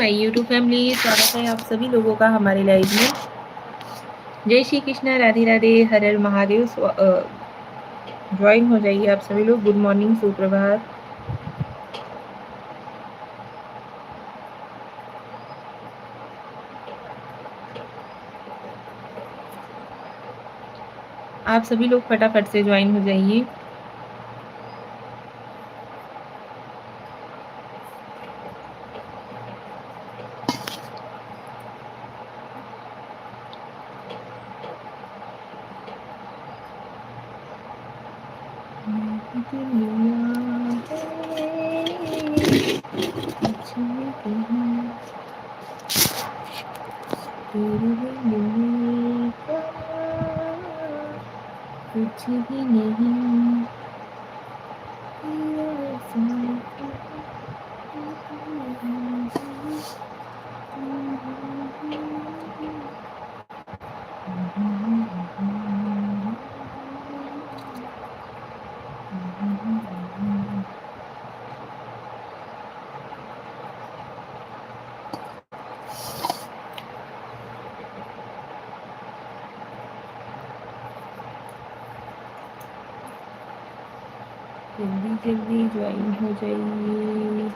My YouTube family, स्वागत है आप सभी लोगों का हमारे लाइव में। जय श्री कृष्णा, राधे राधे, हर हर महादेव। ज्वाइन हो जाइए आप सभी लोग। गुड मॉर्निंग, सुप्रभात। आप सभी लोग फटाफट से ज्वाइन हो जाइए। कुछ भी नहीं। जल्दी जल्दी ज्वाइन हो जाइए।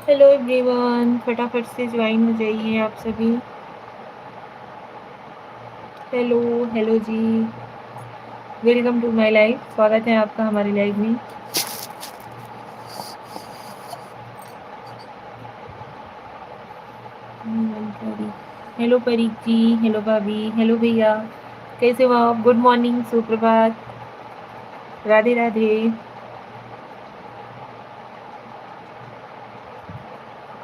हेलो एवरीवन, फटाफट से ज्वाइन हो जाइए आप सभी। Hello hello ji, welcome to my live. स्वागत है आपका हमारे लाइव में। हेलो परीक जी, हेलो भाभी, हेलो भैया, कैसे हो आप? गुड मॉर्निंग, सुप्रभात, राधे राधे।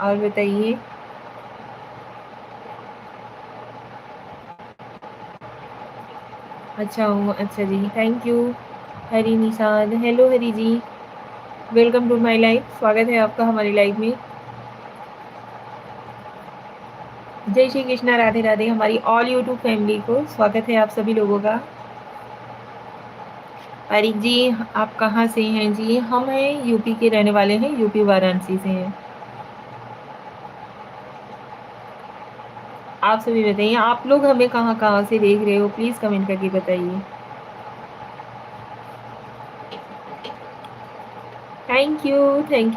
और बताइए। अच्छा हूँ, अच्छा जी, thank you. Hari Nishad, hello Hari ji, welcome to my live. स्वागत है आपका हमारी लाइव में। जय श्री कृष्णा, राधे राधे, हमारी ऑल यूट्यूब फैमिली को स्वागत है आप सभी लोगों का। तारिक जी, आप कहाँ से हैं जी? हम हैं यूपी के रहने वाले हैं, यूपी वाराणसी से हैं। आप सभी बताइए, आप लोग हमें कहाँ कहाँ से देख रहे हो? प्लीज़ कमेंट करके बताइए। Thank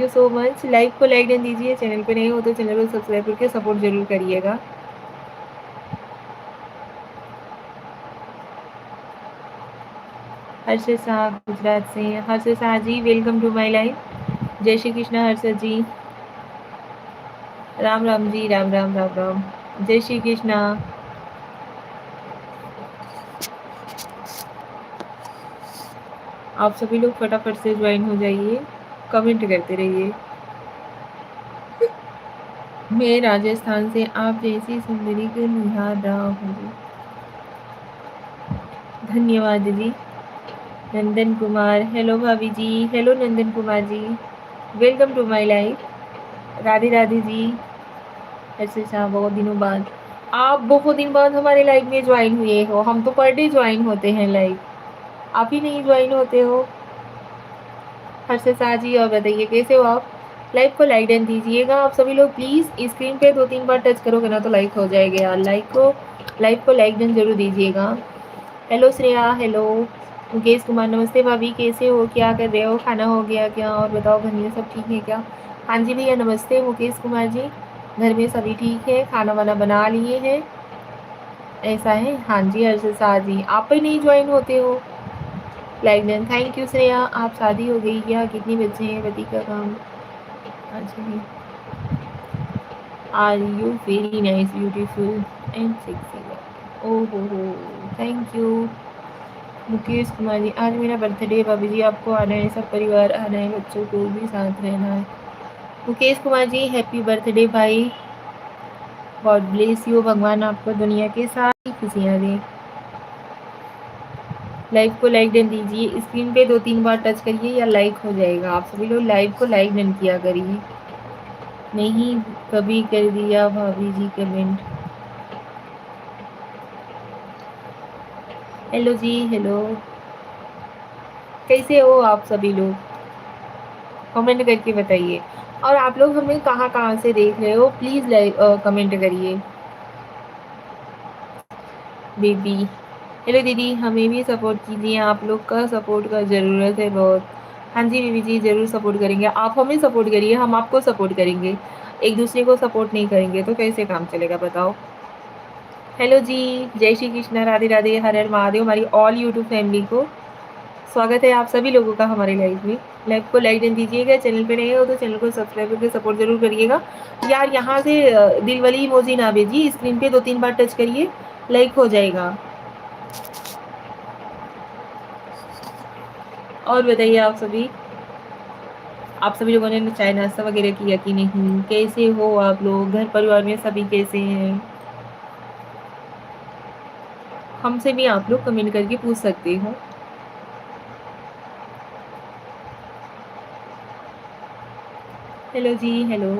you so much. Live को लाइक डन दीजिए, चैनल पे नए हो तो चैनल को सब्सक्राइब करके सपोर्ट जरूर करिएगा। हर्षद साहब गुजरात से हैं। Harshad Shah ji, welcome to my live. जय श्री कृष्णा हर्षद जी। राम राम जी, राम राम राम राम। जय श्री कृष्णा। आप सभी लोग फटाफट से ज्वाइन हो जाइए, कमेंट करते रहिए। मैं राजस्थान से आप जैसी सुंदरी को निहार रहा हूँ। धन्यवाद जी। नंदन कुमार, हेलो भाभी जी, hello Nandan Kumar ji, welcome to my live. Radhe Radhe ji. ऐसे साहब, बहुत दिनों बाद आप बहुत दिन बाद हमारे लाइव में ज्वाइन हुए हो। हम तो पर डे ज्वाइन होते हैं लाइव, आप ही नहीं ज्वाइन होते हो। हर्षद शाह जी, और बताइए कैसे हो आप? लाइव को लाइक डन दीजिएगा आप सभी लोग प्लीज़। स्क्रीन पे 2-3 बार टच करोगे ना तो लाइक हो जाएगा यार। लाइव को लाइक डन जरूर दीजिएगा। हेलो श्रेया, हेलो मुकेश कुमार, नमस्ते भाभी, कैसे हो? क्या कर रहे हो? खाना हो गया क्या? और बताओ घर में सब ठीक है क्या? हाँ जी भैया, नमस्ते मुकेश कुमार जी, घर में सभी ठीक है? खाना वाना बना लिए हैं? ऐसा है, हाँ जी। हर्षद शाह जी, आप ही नहीं ज्वाइन होते हो। Like done, thank you Shreya. आप शादी हो गई क्या? कितने बच्चे हैं? पति का काम? अच्छा जी। Are you very nice, beautiful and sexy? Oh हो, थैंक यू। मुकेश कुमार जी, आज मेरा बर्थडे है भाभी जी, आपको आना है, सब परिवार आना है, बच्चों को भी साथ रहना है। मुकेश कुमार जी, हैप्पी बर्थडे भाई, गॉड ब्लेस यू, भगवान आपको दुनिया के सारी खुशियाँ दें। लाइव को लाइक डन दीजिए, स्क्रीन पे 2-3 बार टच करिए या लाइक हो जाएगा। आप सभी लोग लाइव को लाइक डन किया करिए। नहीं कभी कर दिया भाभी जी कमेंट। हेलो जी, हेलो, कैसे हो आप सभी लोग, कमेंट करके बताइए। और आप लोग हमें कहाँ कहाँ से देख रहे हो, प्लीज़ कमेंट करिए। बेबी, हेलो दीदी, हमें भी सपोर्ट कीजिए, आप लोग का सपोर्ट का ज़रूरत है बहुत। हाँ जी बेबी जी, ज़रूर सपोर्ट करेंगे, आप हमें सपोर्ट करिए, हम आपको सपोर्ट करेंगे। एक दूसरे को सपोर्ट नहीं करेंगे तो कैसे काम चलेगा बताओ। हेलो जी, जय श्री कृष्णा, राधे राधे, हर हर महादेव, हमारी ऑल यूट्यूब फैमिली को स्वागत है आप सभी लोगों का हमारे लाइव में। लाइव को लाइक डन दीजिएगा, चैनल पे नए हो तो चैनल को सब्सक्राइब करके सपोर्ट जरूर करिएगा। यार यहाँ से दिल वाली इमोजी ना भेजिए, स्क्रीन पे 2-3 बार टच करिए, लाइक हो जाएगा। और बताइए आप सभी लोगों ने चाय नाश्ता वगैरह किया कि नहीं, कैसे हो आप लोग, घर परिवार में सभी कैसे हैं। हमसे भी आप लोग कमेंट करके पूछ सकते हो। हेलो जी, हेलो,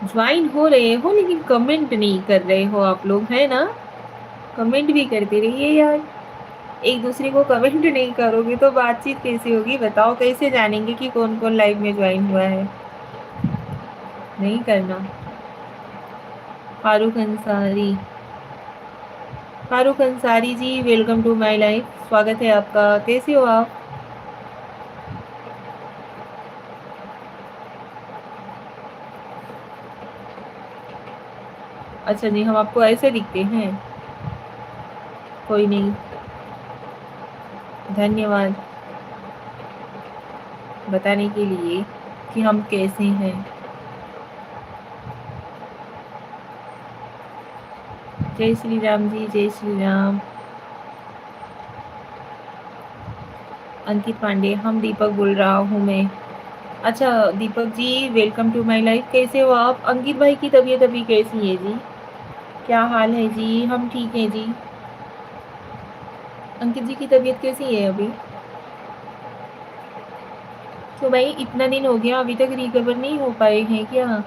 ज्वाइन हो रहे हो लेकिन कमेंट नहीं कर रहे हो आप लोग, है ना। कमेंट भी करते रहिए यार, एक दूसरे को कमेंट नहीं करोगे तो बातचीत कैसे होगी बताओ, कैसे जानेंगे कि कौन कौन लाइव में ज्वाइन हुआ है। नहीं करना। Farooq Ansari, Farooq Ansari ji, welcome to my life, स्वागत है आपका, कैसे हो आप। अच्छा जी, हम आपको ऐसे दिखते हैं, कोई नहीं, धन्यवाद बताने के लिए कि हम कैसे हैं। जय श्री राम जी, जय श्री राम। अंकित पांडे, हम दीपक बोल रहा हूँ मैं। अच्छा Deepak ji, welcome to my life, कैसे हो आप। अंकित भाई की तबीयत अभी कैसी है जी, क्या हाल है जी। हम ठीक हैं जी। अंकित जी की तबीयत कैसी है अभी। तो भाई इतना दिन हो गया, अभी तक रिकवर नहीं हो पाए हैं क्या।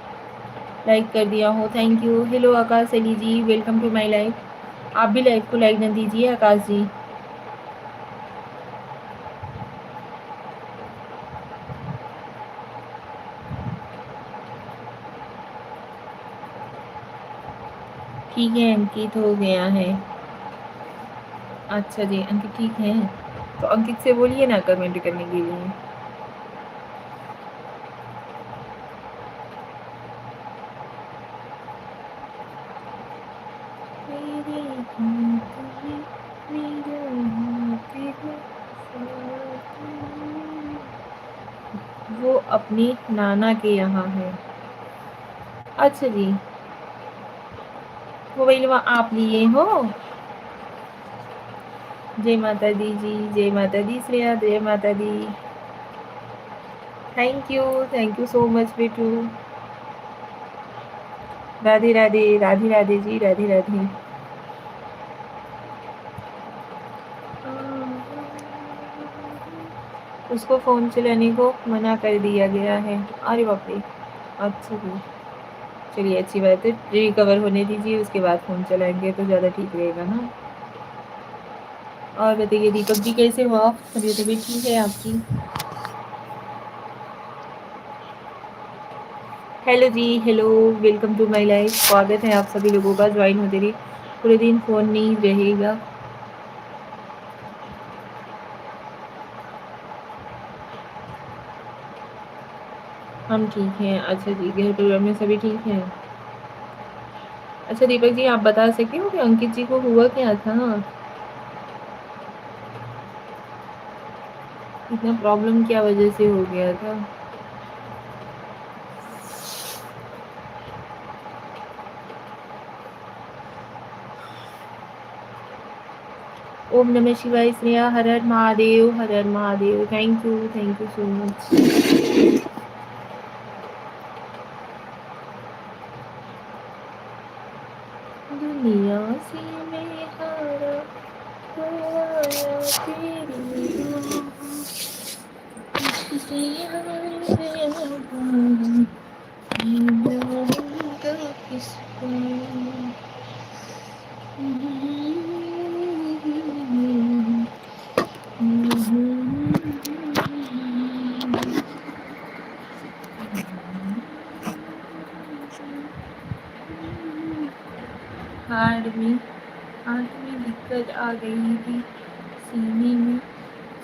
लाइक कर दिया हो, thank you. Hello Akash Ali ji, welcome to my life, आप भी लाइव को लाइक न दीजिए आकाश जी। ठीक है, अंकित हो गया है। अच्छा जी, अंकित ठीक है, तो अंकित से बोलिए ना कमेंट करने के लिए। वो अपनी नाना के यहाँ है। अच्छा जी, मोबाइल वहाँ आप लिए हो। जय माता दी जी, जय माता दी श्रेया, जय माता दी। थैंक यू सो मच बेटू। राधे राधे, राधे राधे जी, राधे राधे। उसको फ़ोन चलाने को मना कर दिया गया है। अरे बाप रे, अच्छा जी, चलिए अच्छी बात है, रिकवर होने दीजिए, उसके बाद फ़ोन चलाएंगे तो ज़्यादा ठीक रहेगा ना। और बताइए दीपक जी कैसे हो आप, तबीयत तबीयत ठीक है आपकी। Hello ji, hello, welcome to my life, स्वागत है आप सभी लोगों का, ज्वाइन होते रहिए, पूरे दिन फ़ोन नहीं रहेगा। हम ठीक हैं। अच्छा जी, घर परिवार में सभी ठीक हैं। अच्छा दीपक जी, आप बता सकते हो कि अंकित जी को हुआ क्या था, इतना प्रॉब्लम क्या वजह से हो गया था। ओम नमः शिवाय स्नेहा, हर हर महादेव, हर हर Mahadev. Thank you so much. दुनिया से मैं हारा तो आया तेरी दुआ, इससे यार गया बारा, मैं जाऊंगा किसको। हार्ट में दिक्कत आ गई थी, सीने में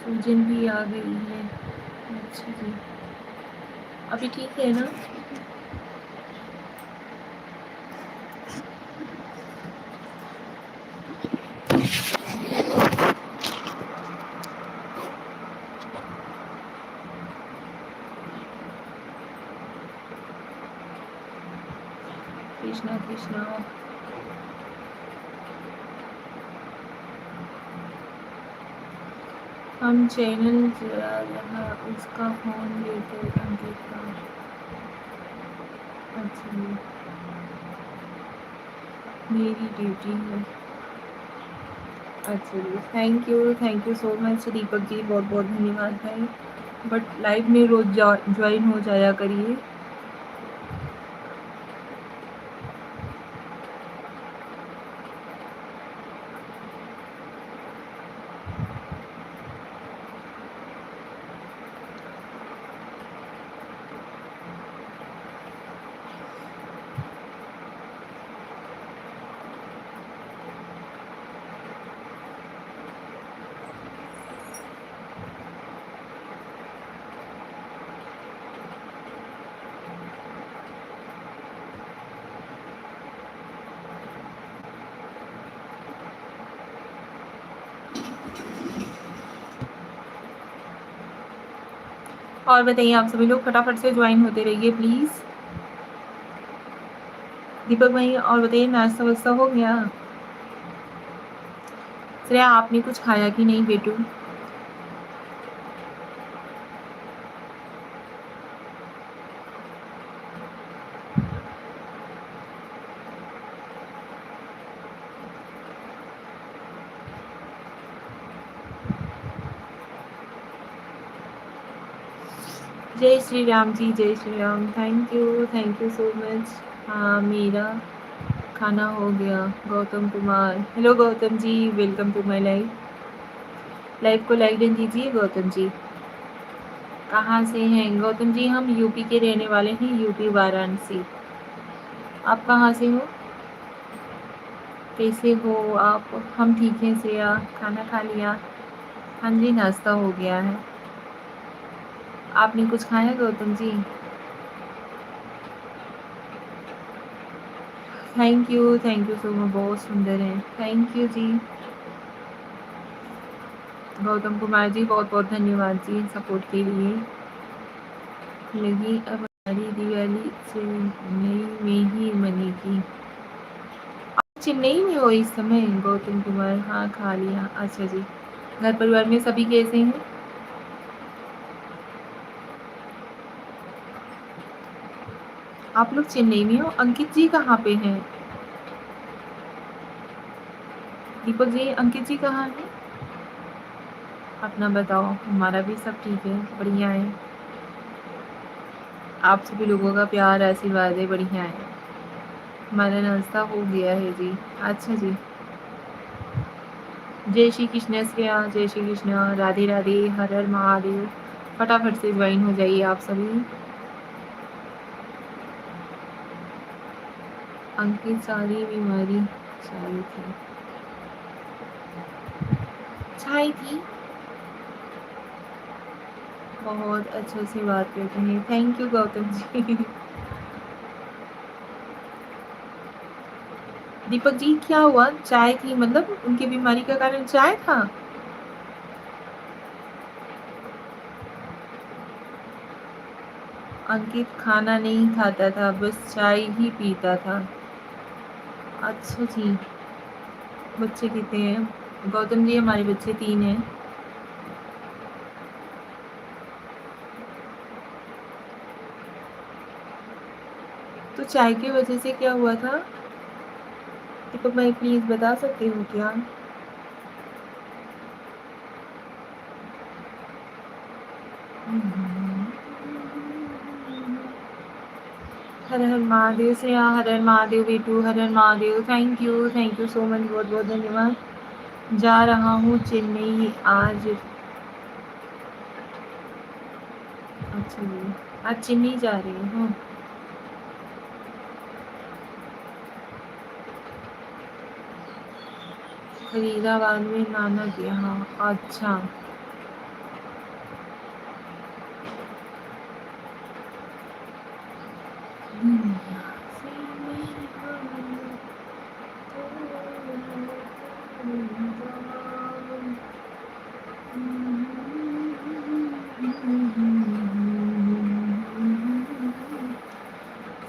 सूजन भी आ गई है। अच्छा जी, अभी ठीक है ना? कृष्णा कृष्णा। हम चैनल चला रहा, उसका फोन लेकर अंकित का। अच्छा जी, मेरी ड्यूटी है। अच्छा जी, thank you so much Deepak ji, बहुत बहुत धन्यवाद भाई। बट लाइव में रोज ज्वाइन हो जाया करिए। और बताइए, आप सभी लोग फटाफट से ज्वाइन होते रहिए प्लीज़। दीपक भाई, और बताइए, नाश्ता वास्ता हो गया? श्रेया, आपने कुछ खाया कि नहीं बेटू? जय श्री राम जी, जय Shri Ram. Thank you so much. हाँ, मेरा खाना हो गया। Gautam Kumar, hello Gautam ji, welcome to my live. Live को लाइक दें दीजिए गौतम जी। कहाँ से हैं गौतम जी? हम यूपी के रहने वाले हैं, यूपी वाराणसी। आप कहाँ से हो? कैसे हो आप? हम ठीक हैं श्रेया। खाना खा लिया? हाँ जी, नाश्ता हो गया है। आपने कुछ खाया Gautam ji? Thank you so much, बहुत सुंदर है। थैंक यू जी। गौतम कुमार जी, बहुत बहुत धन्यवाद जी सपोर्ट के लिए। लगी अब हमारी दिवाली चेन्नई में ही मनेगी। आप चेन्नई में हो इस समय गौतम कुमार? हाँ, खा लिया। अच्छा जी, घर परिवार में सभी कैसे हैं? आप लोग चेन्नई में हो? अंकित जी कहाँ पे हैं? दीपक जी, अंकित जी कहाँ हैं? अपना बताओ। हमारा भी सब ठीक है, बढ़िया है। आप सभी लोगों का प्यार आशीर्वाद है, बढ़िया है। हमारा नाश्ता हो गया है जी। अच्छा जी, जय श्री कृष्ण श्रेया, जय श्री कृष्ण, राधे राधे, हर हर महादेव। फटाफट से ज्वाइन हो जाइए आप सभी। अंकित, सारी बीमारी चाय थी, चाय थी। बहुत अच्छे से बात करते हैं, थैंक यू गौतम जी। दीपक जी, क्या हुआ? चाय थी मतलब उनकी बीमारी का कारण चाय था? अंकित खाना नहीं खाता था, बस चाय ही पीता था। अच्छा जी, बच्चे कितने हैं? गौतम जी हमारे बच्चे 3 हैं। तो चाय की वजह से क्या हुआ था? दीपक भाई प्लीज बता सकते हो क्या? हर हर महादेव से हर हर महादेव बेटू, हर हर Mahadev. Thank you so much, बहुत बहुत धन्यवाद। जा रहा हूँ चेन्नई आज। अच्छा जी, आज चेन्नई जा रही हूँ। फरीदाबाद में नाना के यहाँ। अच्छा।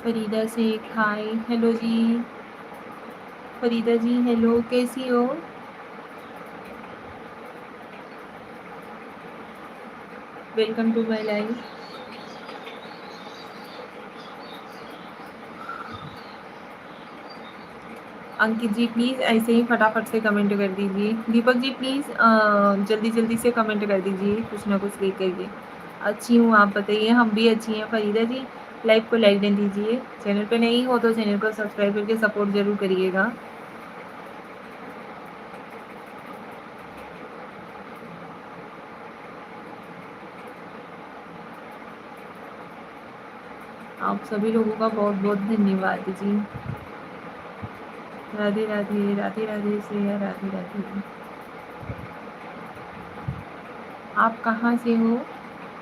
फरीदा से hi. Hello ji Farida ji, hello, कैसी हो? Welcome to my life. Ankit ji please ऐसे ही फटाफट से कमेंट कर दीजिए। दीपक जी प्लीज़ जल्दी जल्दी से कमेंट कर दीजिए, कुछ ना कुछ लिख करके। अच्छी हूँ, आप बताइए। हम भी अच्छी हैं। फरीदा जी लाइव को लाइक दे दीजिए। चैनल पे नहीं हो तो चैनल को सब्सक्राइब करके सपोर्ट ज़रूर करिएगा। आप सभी लोगों का बहुत बहुत धन्यवाद जी। राधे राधे, राधे राधे श्रेया, राधे राधे। आप कहाँ से हो?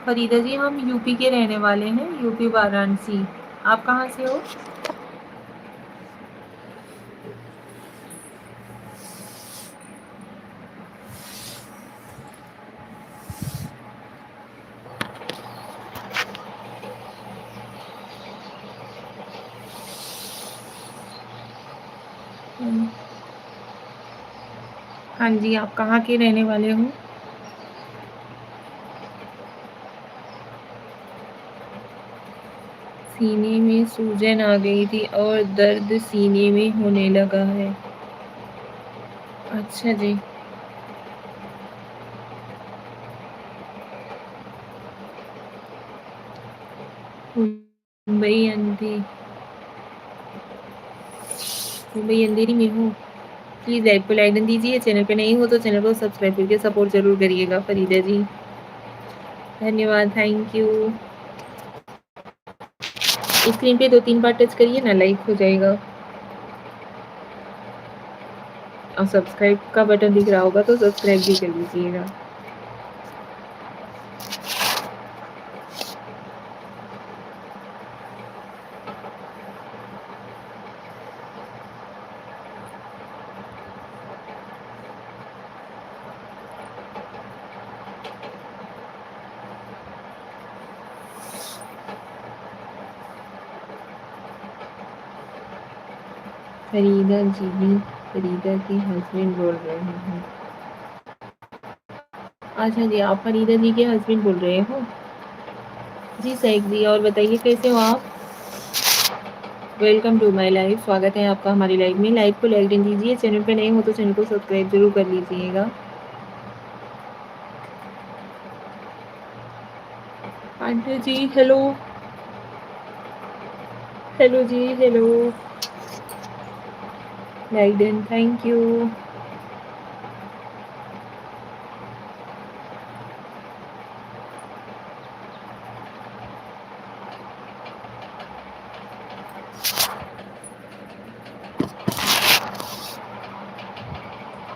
फरीदा जी हम यूपी के रहने वाले हैं, यूपी वाराणसी। आप कहाँ से हो? हाँ जी, आप कहाँ के रहने वाले हो? सीने में सूजन आ गई थी और दर्द सीने में होने लगा है। अच्छा जी। मुंबई अंधेरी में हूँ। प्लीज़ लाइव को लाइक दीजिए। चैनल पे नहीं हो तो चैनल को सब्सक्राइब करके सपोर्ट जरूर करिएगा। फरीदा जी धन्यवाद, थैंक यू। स्क्रीन पे 2-3 बार टच करिए ना, लाइक हो जाएगा। और सब्सक्राइब का बटन दिख रहा होगा तो सब्सक्राइब भी कर लीजिएगा। फरीदा जी भी फरीदा के हस्बैंड बोल रहे हैं। अच्छा जी, आप फरीदा जी के हस्बैंड बोल रहे हो? जी सैक जी, और बताइए कैसे हो आप? वेलकम टू माय लाइफ, स्वागत है आपका हमारी लाइव में। लाइव को लाइक दीजिए। चैनल पे नए हो तो चैनल को सब्सक्राइब जरूर कर लीजिएगा। आंटी जी hello. Hello ji, hello. Like thank you.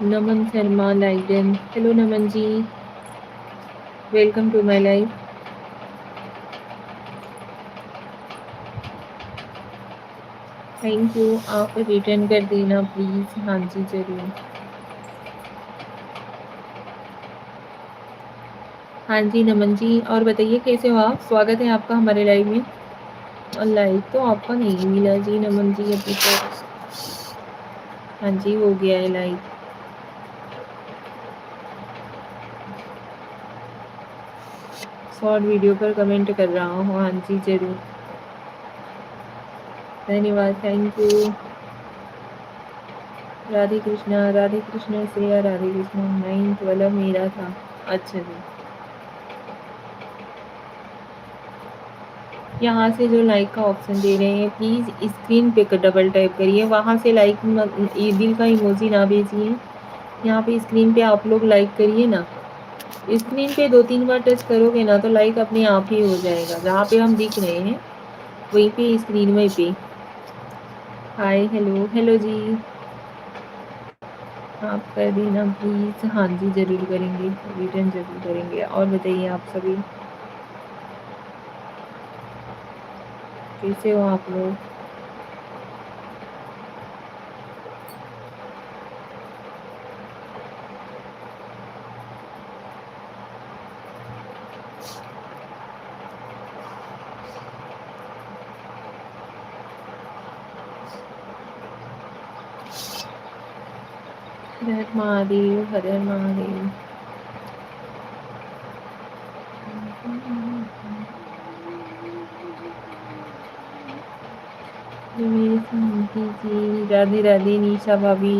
Naman Sharma लाइडन, hello Naman ji, welcome to my life. Thank you, आप रिटर्न कर देना प्लीज़। हाँ जी ज़रूर। हाँ जी नमन जी, और बताइए कैसे हो आप? स्वागत है आपका हमारे लाइव में। और लाइव तो आपका नहीं मिला जी नमन जी अभी तक। हाँ जी हो गया है लाइव। शॉर्ट वीडियो पर कमेंट कर रहा हूँ। हाँ जी ज़रूर, धन्यवाद, thank you. Radhe Krishna Shreya, Radhe Krishna. 9th वाला मेरा था। अच्छा जी, यहाँ से जो लाइक का ऑप्शन दे रहे हैं प्लीज़ स्क्रीन पे डबल टैप करिए, वहाँ से लाइक ये दिल का इमोजी ना भेजिए। यहाँ पे स्क्रीन पे आप लोग लाइक करिए ना, स्क्रीन पे 2-3 बार टच करोगे ना तो लाइक अपने आप ही हो जाएगा, जहाँ पे हम दिख रहे हैं वहीं पे स्क्रीन में पे। हाय, हेलो, हेलो जी, आप कर देना प्लीज़। हाँ जी ज़रूर करेंगे, रिटर्न ज़रूर करेंगे। और बताइए आप सभी कैसे हो आप लोग? हर हर महादेव, हर हर महादेव। मेरी संगी जी, राधे राधे। निशा भाभी,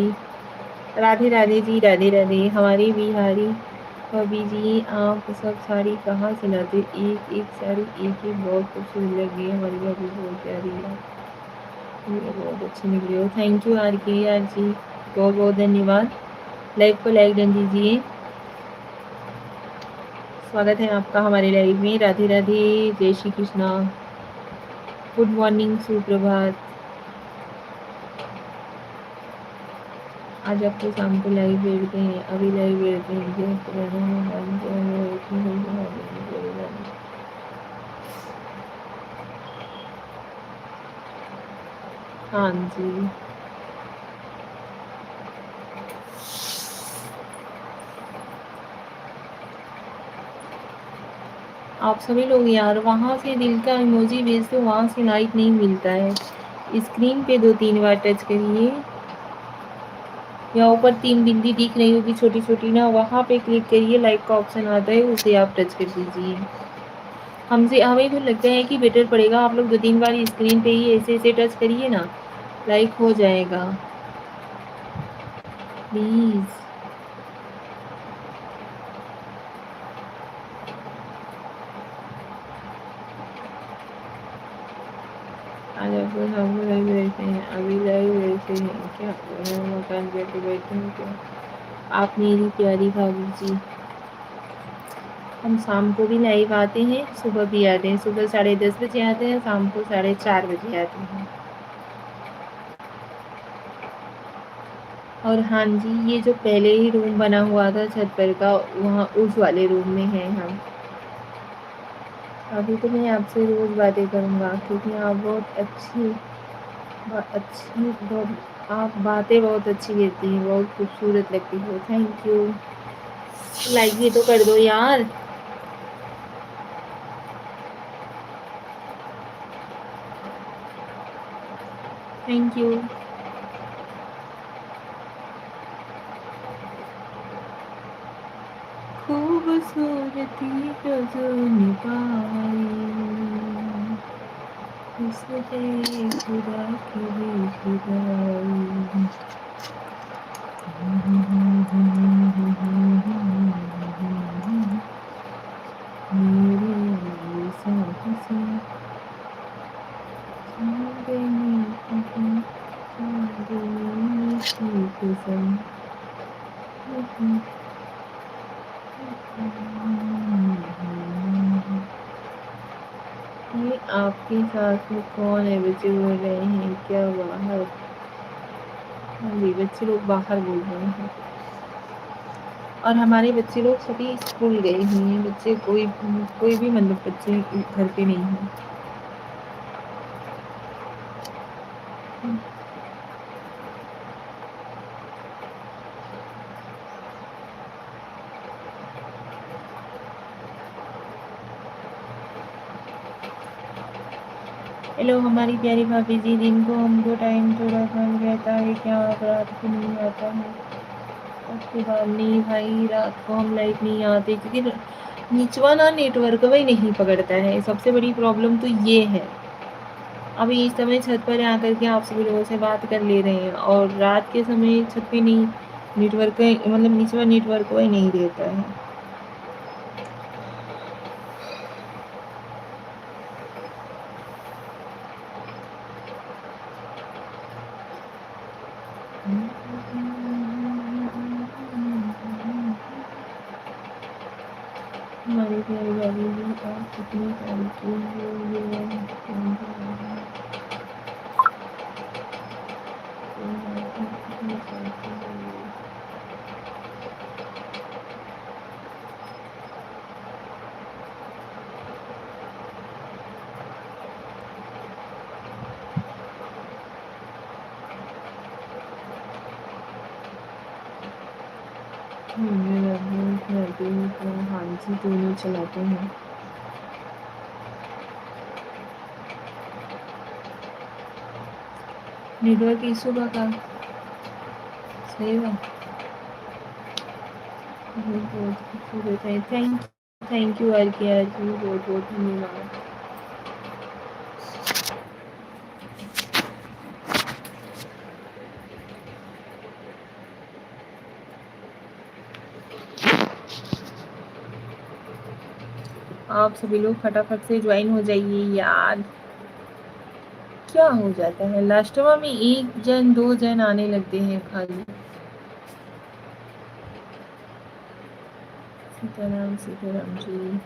राधे राधे जी, राधे राधे। हमारी बिहारी भाभी जी, आप सब साड़ी कहाँ से लाते? एक एक साड़ी एक एक बहुत खूबसूरत लगी है। हमारी भाभी बहुत प्यारी है, ये बहुत अच्छी निकली हो। थैंक यू आर के यार जी, बहुत बहुत धन्यवाद। लाइव को लाइक डन दीजिए। स्वागत है आपका हमारे लाइव में। राधे राधे, जय श्री कृष्णा, गुड मॉर्निंग, सुप्रभात। आज आपको शाम को लाइव भेजते हैं, अभी लाइव भेजते हैं। हाँ जी, आप सभी लोग यार वहाँ से दिल का इमोजी भेज दो, वहाँ से लाइक नहीं मिलता है। स्क्रीन पे 2-3 बार टच करिए, या ऊपर 3 बिंदी दिख रही होगी छोटी छोटी ना, वहाँ पे क्लिक करिए, लाइक का ऑप्शन आता है, उसे आप टच कर दीजिए। हमें तो लगता है कि बेटर पड़ेगा आप लोग 2-3 बार स्क्रीन पे ही ऐसे ऐसे टच करिए ना, लाइक हो जाएगा प्लीज़। आज आपको हमको लाइव रहते हैं, अभी लाइव रहते हैं क्या? मकान पे आके बैठे हैं क्या आप मेरी प्यारी भाभी जी? हम शाम को भी लाइव आते हैं, सुबह भी आते हैं। सुबह 10:30 बजे आते हैं, शाम को 4:30 बजे आते हैं। और हाँ जी, ये जो पहले ही रूम बना हुआ था छत पर का, वहाँ उस वाले रूम में हैं हम। अभी तो मैं आपसे रोज़ बातें करूँगा क्योंकि आप बहुत आप बातें बहुत अच्छी कहती हैं, बहुत खूबसूरत लगती हो। Thank you. लाइक भी तो कर दो यार। Thank you. खूबसूरती रज़ों पाई, उसने खुदा की जुदाई। मेरे साथ से ये आपके साथ में कौन है? बच्चे बोल रहे हैं क्या बाहर? हाँ जी, बच्चे लोग बाहर बोल रहे हैं। और हमारे बच्चे लोग सभी स्कूल गए हुए हैं। बच्चे कोई भी मतलब बच्चे घर पे नहीं हैं। हेलो हमारी प्यारी भाभी जी, दिन को हमको टाइम थोड़ा कम रहता है क्या? आप रात को नहीं आता है? उसके बाद नहीं भाई, रात को हम लाइव नहीं आते क्योंकि निचवा ना नेटवर्क वही नहीं पकड़ता है, सबसे बड़ी प्रॉब्लम तो ये है। अभी इस समय छत पर आकर के आप सभी लोगों से बात कर ले रहे हैं और रात के समय छत पे नहीं नेटवर्क, मतलब निचवा नेटवर्क वही नहीं रहता है। हमारी प्यारी भाभी जी आप कितनी साल की हो? हाँ जी दोनों चलाते हैं। नेटवर्क इशू का सही बात, बहुत खूबसूरत है। थैंक यू अर्किया जी, बहुत बहुत धन्यवाद। आप सभी लोग फटाफट से ज्वाइन हो जाइए यार। क्या हो जाता है लास्ट में एक जन दो जन आने लगते हैं खाली। सीताराम सीताराम जी,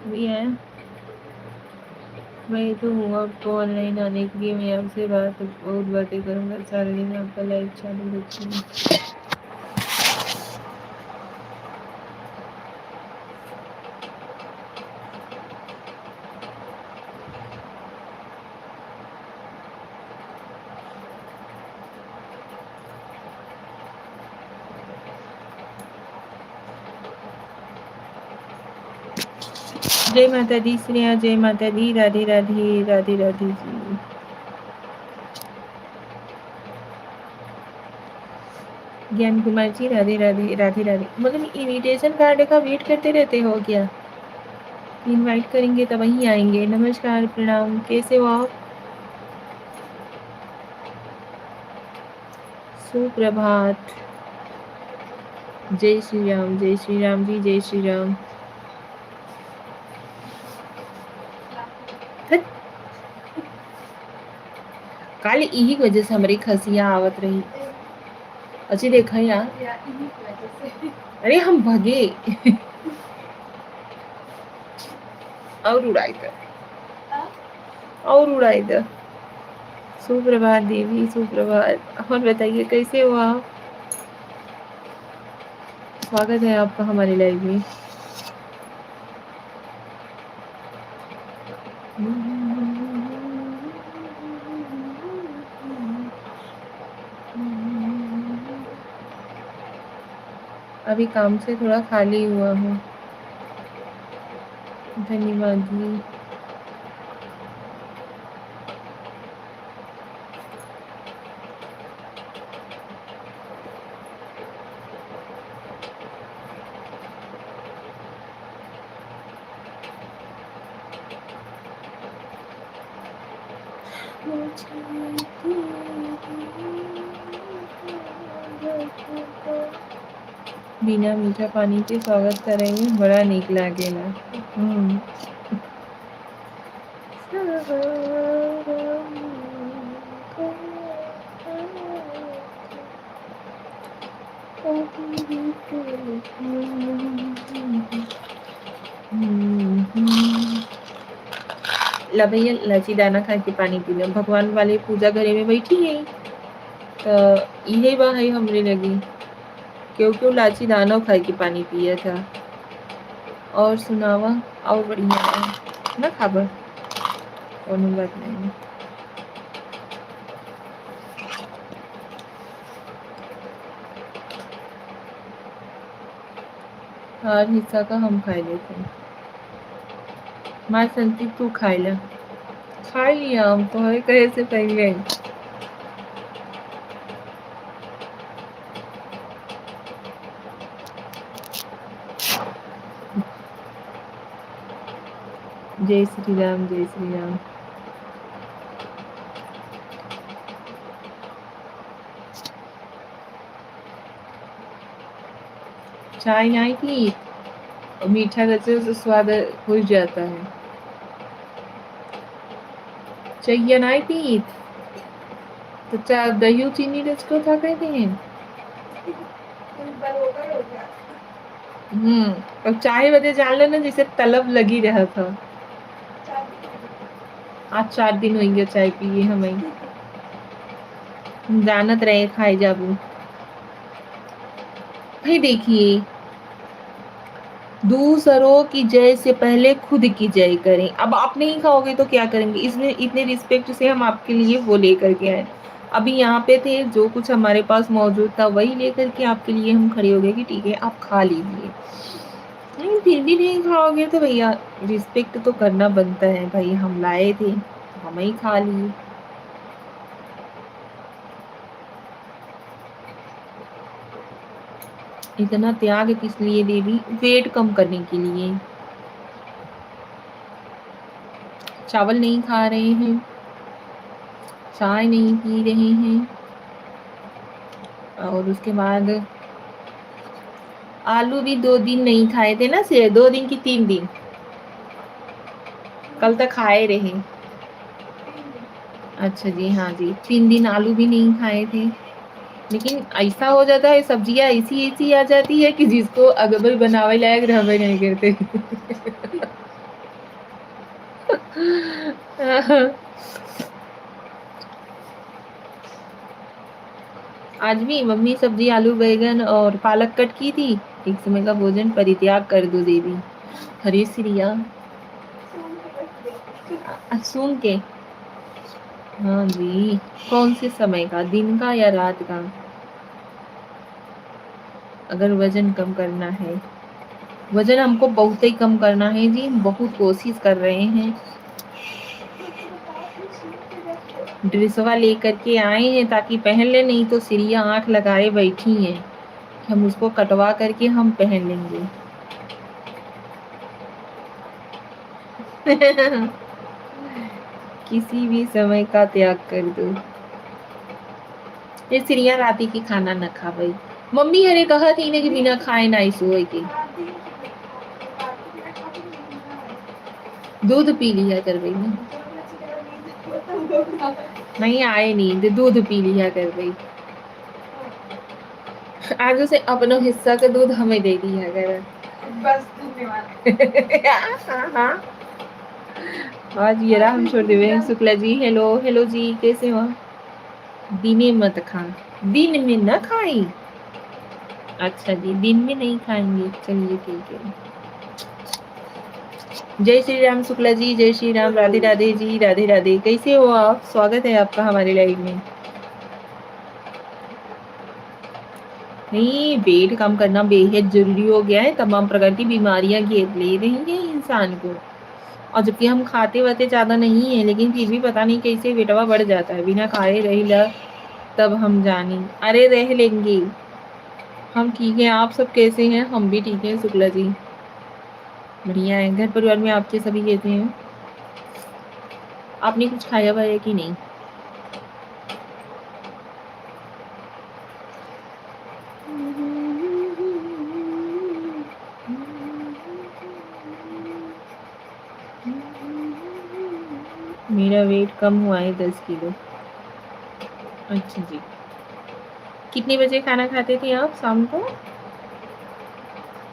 भी है। मैं तो हूँ आपको ऑनलाइन आने के लिए, मैं आपसे बहुत बातें करूँगा सारे दिन, आपका लाइव चालू रखूँगी। जय माता दी श्रेया, जय माता दी, राधे राधे, राधे राधे जी। ज्ञान कुमार जी राधे राधे, राधे राधे। मतलब इनविटेशन कार्ड का वेट करते रहते हो क्या? इनवाइट करेंगे तब वहीं आएंगे। नमस्कार प्रणाम, कैसे हो आप? सुप्रभात, जय श्री राम, जय श्री राम जी, जय श्री राम। काल यही वजह से हमारी खसियाँ आवत रही। अच्छी देखा यार, अरे हम भगे और उड़ाई दे, और उड़ाई दे। सुप्रभात देवी, सुप्रभात। और बताइए कैसे हो आप? स्वागत है आपका हमारे लाइव में। अभी काम से थोड़ा खाली हुआ हूँ। धन्यवाद जी। बिना मीठा पानी के स्वागत करेंगे, बड़ा नीक लागेला। ला भैया लाची दाना खा के पानी पी लो। भगवान वाले पूजा घरे में बैठी है तो यही बा है हमरे लगी, क्यों लाची दाना खा के पानी पिया था। और सुनावा, और बढ़िया है ना खबर, कोनो बात नहीं। हर हिस्सा का हम खाए लेते हैं। माँ संती तू खाए ला, खा लिया हम तो है कहे से पहले। जय श्री राम, जय श्री राम। चाय नहीं पी, मीठा रचे से स्वाद हो जाता है। चाहिए नहीं पी तो चाय दही चीनी रच को था कहते हैं। अब चाय वजह जान लो ना, जैसे तलब लगी रहा था। आज 4 दिन हो गया चाय पिए हमें, जानत रहे खाए जाबू। भाई देखिए, दूसरों की जय से पहले खुद की जय करें। अब आप नहीं खाओगे तो क्या करेंगे? इसमें इतने रिस्पेक्ट से हम आपके लिए वो लेकर के आए। अभी यहाँ पे थे, जो कुछ हमारे पास मौजूद था वही लेकर के आपके लिए हम खड़े हो गए कि ठीक है आप खा लीजिए। नहीं, फिर भी नहीं खाओगे तो भैया रिस्पेक्ट तो करना बनता है। भाई हम लाए थे, हम ही खा लिए। इतना त्याग किस लिए देवी? वेट कम करने के लिए। चावल नहीं खा रहे हैं, चाय नहीं पी रहे हैं, और उसके बाद आलू भी 2 दिन नहीं खाए थे ना, सिर्फ 2 दिन की 3 दिन, कल तक खाए रहे। अच्छा जी, हाँ जी, 3 दिन आलू भी नहीं खाए थे। लेकिन ऐसा हो जाता है, सब्जियां ऐसी ऐसी आ जाती है कि जिसको अगबल बनावे लायक रहबे नहीं करते। आज भी मम्मी सब्जी आलू बैगन और पालक कट की थी। एक समय का भोजन परित्याग कर दो देवी। हरे श्रिया सुन के। हाँ जी, कौन से समय का, दिन का या रात का? अगर वजन कम करना है, वजन हमको बहुत ही कम करना है जी, हम बहुत कोशिश कर रहे हैं। ड्रेसवा लेकर के आए हैं ताकि पहन ले, नहीं तो सिरिया आंख लगाए बैठी हैं। हम उसको कटवा करके हम पहन लेंगे। किसी भी समय का त्याग कर दो। ये सिरिया राती की खाना न खा भाई। मम्मी हरे कहा थी ना कि बिना खाए ना सोए के। दूध पी लिया कर भाई ना। नहीं आए नींद, दूध पी लिया कर भाई। आज उसे अपनो हिस्सा का दूध हमें दे दिया कर बस। हाँ। आज ये रहा, हम छोड़ देवे। शुक्ला जी हेलो, हेलो जी, कैसे हो? दिने मत खा, दिन में न खाई। अच्छा जी, दिन में नहीं खाएंगे, चलिए ठीक है। जय श्री राम शुक्ला जी, जय श्री राम, राधे राधे जी, राधे राधे। कैसे हो आप? स्वागत है आपका हमारे लाइव में। नहीं, वेट कम करना बेहद जरूरी हो गया है। तमाम प्रकार की बीमारियां घेर ले रही हैं इंसान को, और जबकि हम खाते वाते ज्यादा नहीं है, लेकिन फिर भी पता नहीं कैसे वेटवा बढ़ जाता है। बिना खाए रही ला तब हम जाने। अरे रह लेंगे हम, ठीक है। आप सब कैसे हैं? हम भी ठीक है शुक्ला जी, बढ़िया है। घर परिवार में आपके सभी कैसे हैं? आपने कुछ खाया हुआ है कि नहीं? मेरा वेट कम हुआ है 10 किलो। अच्छा जी, कितने बजे खाना खाते थे आप शाम को?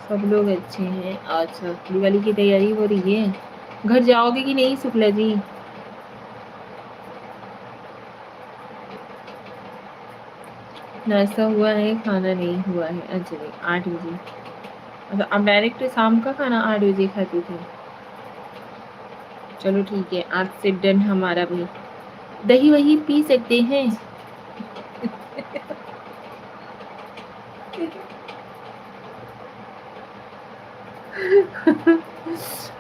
सब लोग अच्छे हैं। अच्छा, दिवाली की तैयारी हो रही है, घर जाओगे कि नहीं शुक्ला जी? नाश्ता हुआ है, खाना नहीं हुआ है। अच्छा जी, 8 बजे। अच्छा, आप डायरेक्ट शाम का खाना 8 बजे खाते थे? चलो ठीक है, आज से डन हमारा भी। दही वही पी सकते हैं।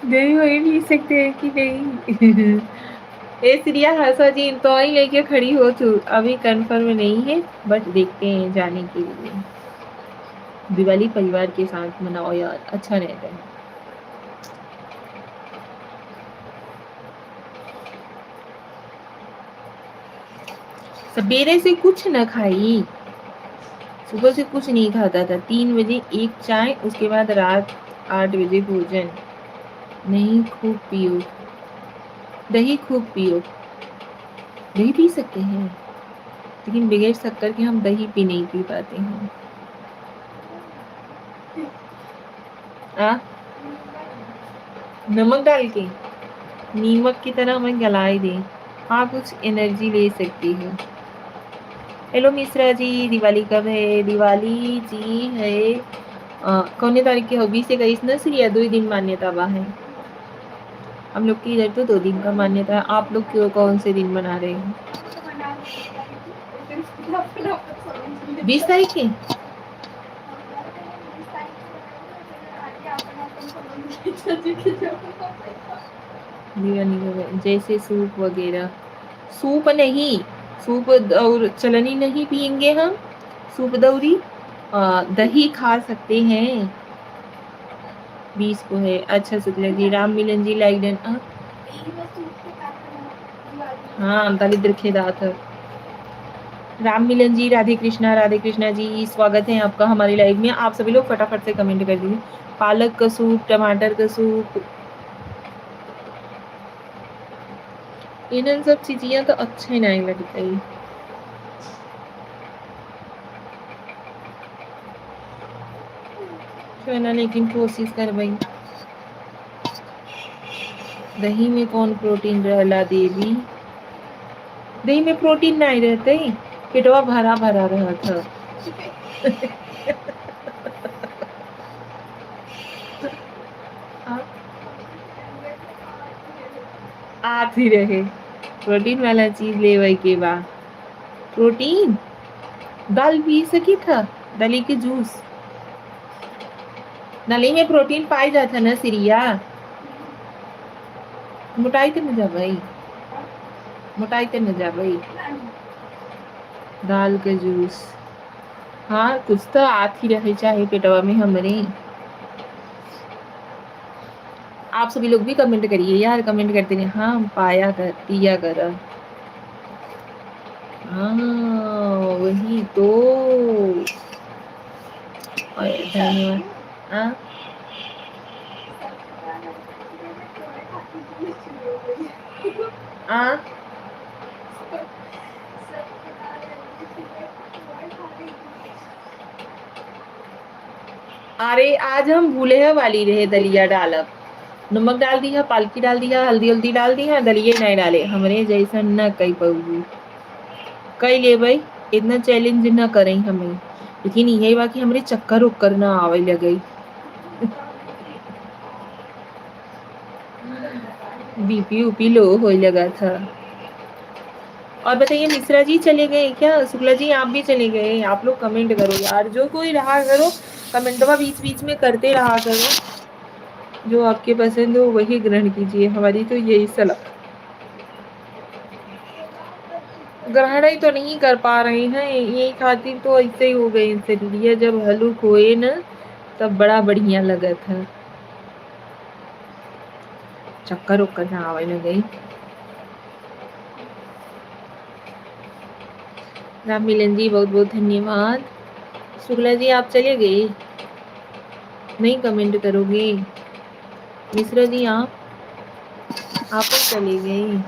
दही वही पी सकते हैं कि नहीं? ए श्रिया हंसा जी, तो ही लेके खड़ी हो तू। अभी कंफर्म नहीं है, बट देखते हैं जाने के लिए। दिवाली परिवार के साथ मनाओ यार, अच्छा रहता है। सवेरे से कुछ न खाई, सुबह से कुछ नहीं खाता था। 3 बजे एक चाय, उसके बाद रात 8 बजे भोजन। नहीं, खूब पियो दही, खूब पियो। दही पी सकते हैं, लेकिन बगैर शक्कर के हम दही नहीं पी पाते हैं। नमक डाल के नीमक की तरह हमें गलाए दें। हाँ, कुछ एनर्जी ले सकती है। हेलो मिश्रा जी, दिवाली कब है? दिवाली जी है कौने तारीख की हो? 20 ना सिरिया 2 दिन मान्यता बा है। हम लोग की इधर तो 2 दिन का मान्यता है। आप लोग क्यों कौन से दिन मना रहे हैं? 20 तारीख की। जैसे सूप वगैरह। सूप नहीं, सूप और चलनी नहीं पियेंगे हम। सूप दौरी दही खा सकते हैं। 20 को है। अच्छा शुक्ला जी, राम मिलन जी लाइक डन। हाँ, दलिद्र खेदात। राम मिलन जी, राधे कृष्णा जी, स्वागत है आपका हमारी लाइव में। आप सभी लोग फटाफट से कमेंट कर दीजिए। पालक का सूप, टमाटर का सूप, इन सब चीजियां तो अच्छे नहीं लगते। ना, लेकिन कोशिश कर भाई। दही में कौन प्रोटीन रहला देवी? दही में प्रोटीन नहीं रहते, पेटवा भरा भरा रहा था। आती रहे प्रोटीन वाला चीज ले के बा। प्रोटीन दाल पी सकी था, दली के जूस। दली में प्रोटीन पाई जाता ना सिरिया। मोटाई तो न जा भाई, मोटाई तो न जा भाई। दाल का जूस, हाँ कुछ तो आती रहे चाहे पेटवा में हमरे। आप सभी लोग भी कमेंट करिए यार, कमेंट करते रहिए। हाँ, पाया कर, पिया कर। हाँ वही तो। धन्यवाद। हाँ, हाँ, अरे आज हम भूले वाली रहे दलिया डालब। नमक डाल दिया, पालकी डाल दिया, हल्दी हल्दी डाल दिया, दलिए नहीं डाले। हमरे जैसा न कई पऊगी कई ले भाई, इतना चैलेंज न करें हमें। लेकिन यही बात कि हमरे चक्कर उक्कर ना आवे लगे। बीपी उपी लो हो लगा था। और बताइए मिश्रा जी चले गए क्या? शुक्ला जी आप भी चले गए? आप लोग कमेंट करो यार, जो कोई रहा करो कमेंटवा बीच बीच में करते रहा करो। जो आपके पसंद हो वही ग्रहण कीजिए, हमारी तो यही सलाह। ग्रहण ही तो नहीं कर पा रहे हैं, यही खातिर तो ऐसे ही हो गए शरीर। जब हलुक हुए न तब बड़ा बढ़िया लगा था। चक्कर उक्कर ना आवे लगे। राम मिलन जी बहुत बहुत धन्यवाद। शुक्ला जी आप चले गए, नहीं कमेंट करोगे? मिश्रा जी आप चले गए।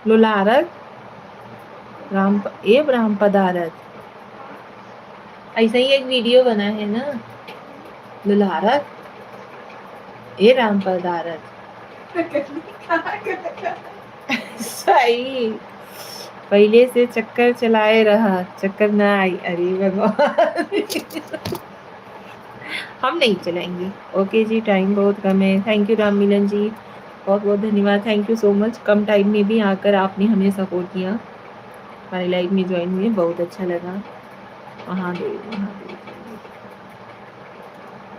लोलारक राम पदारत, ऐसा ही एक वीडियो बना है ना, दुल्हारत ए राम पदारत। सही, पहले से चक्कर चलाए रहा, चक्कर ना आई। अरे भगवान। हम नहीं चलाएंगे। ओके जी, टाइम बहुत कम है। थैंक यू राम मिलन जी, बहुत बहुत धन्यवाद। Thank you so much. Come time में भी आकर आपने हमें सपोर्ट किया, हमारी लाइफ में ज्वाइन हुए, बहुत अच्छा लगा। महादेव महादेव।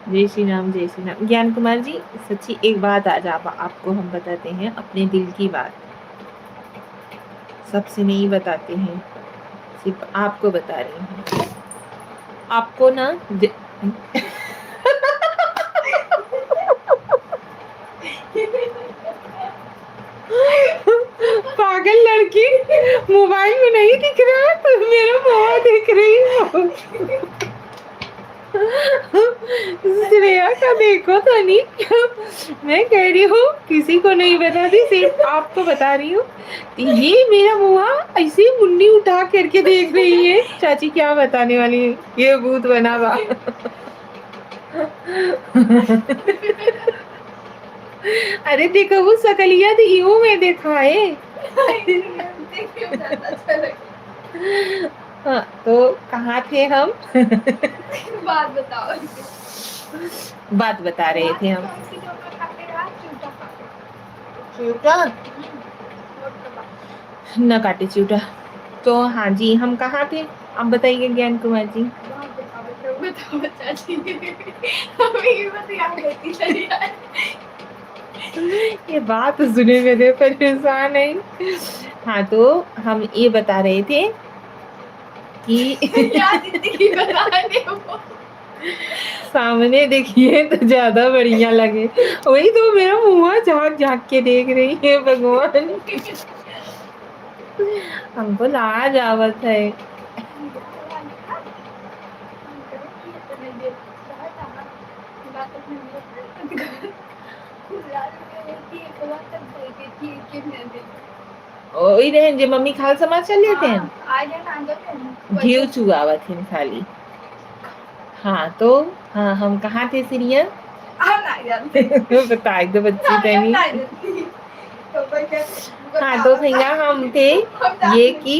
जय श्री राम, जय श्री राम। ज्ञान कुमार जी सच्ची एक बात आज आपको हम बताते हैं, अपने दिल की बात। सबसे नहीं बताते हैं, सिर्फ आपको बता रहे हैं। आपको ना पागल लड़की, मोबाइल में नहीं दिख रहा है तो मेरा मुँह दिख रही है। श्रेया का देखो तो नहीं, मैं कह रही हूँ किसी को नहीं बताती, सिर्फ आपको बता रही हूँ। ये मेरा मुँह ऐसे मुन्नी उठा करके देख रही है। चाची क्या बताने वाली है, ये भूत बना हुआ। अरे देखो वो सकलिया तो यूं में देखा है। हाँ, तो कहाँ थे हम? बात बताओ। बात बता रहे थे हम। चूटा न काटे चूटा। तो हाँ जी, हम कहाँ थे आप बताइए ज्ञान कुमार जी। बताओ चाची, हमें ये बात याद रहती चली यार। ये बात सुने मेरे परेशान है। हाँ, तो हम ये बता रहे थे कि क्या जिंदगी बता रहे हो। सामने देखिए तो ज्यादा बढ़िया लगे, वही तो मेरा मुँह झाँक झाँक के देख रही है भगवान। हमको लाज आवत है। ओई रहन जे मम्मी खाल समाचार लेते हैं घीव चुआवत है खाली। हाँ, तो हाँ हम कहाँ थे सीरिया? बताए दो बच्ची तनी। हाँ, तो भैया हम थे ये कि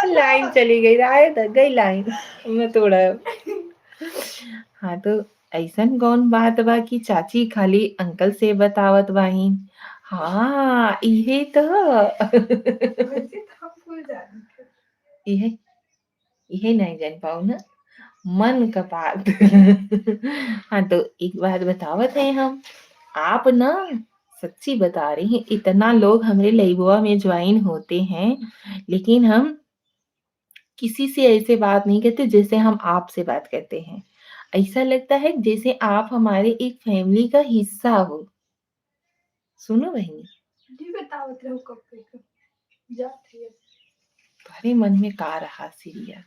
लाइन चली गई, आए तो गई लाइन, मैं तोड़ा। हाँ, तो ऐसन कौन बात बा कि चाची खाली अंकल से बतावत बाही। हाँ, इहे तो इहे इहे नहीं जान पाऊ ना, मन का बात। हाँ, तो एक बात बतावत है हम, आप ना सच्ची बता रही हैं, इतना लोग हमारे लाइबुआ में ज्वाइन होते हैं, लेकिन हम किसी से ऐसे बात नहीं करते जैसे हम आपसे बात करते हैं। ऐसा लगता है जैसे आप हमारे एक फैमिली का हिस्सा हो। सुनो बहनी, तुम्हारे मन में का रहा सीरिया?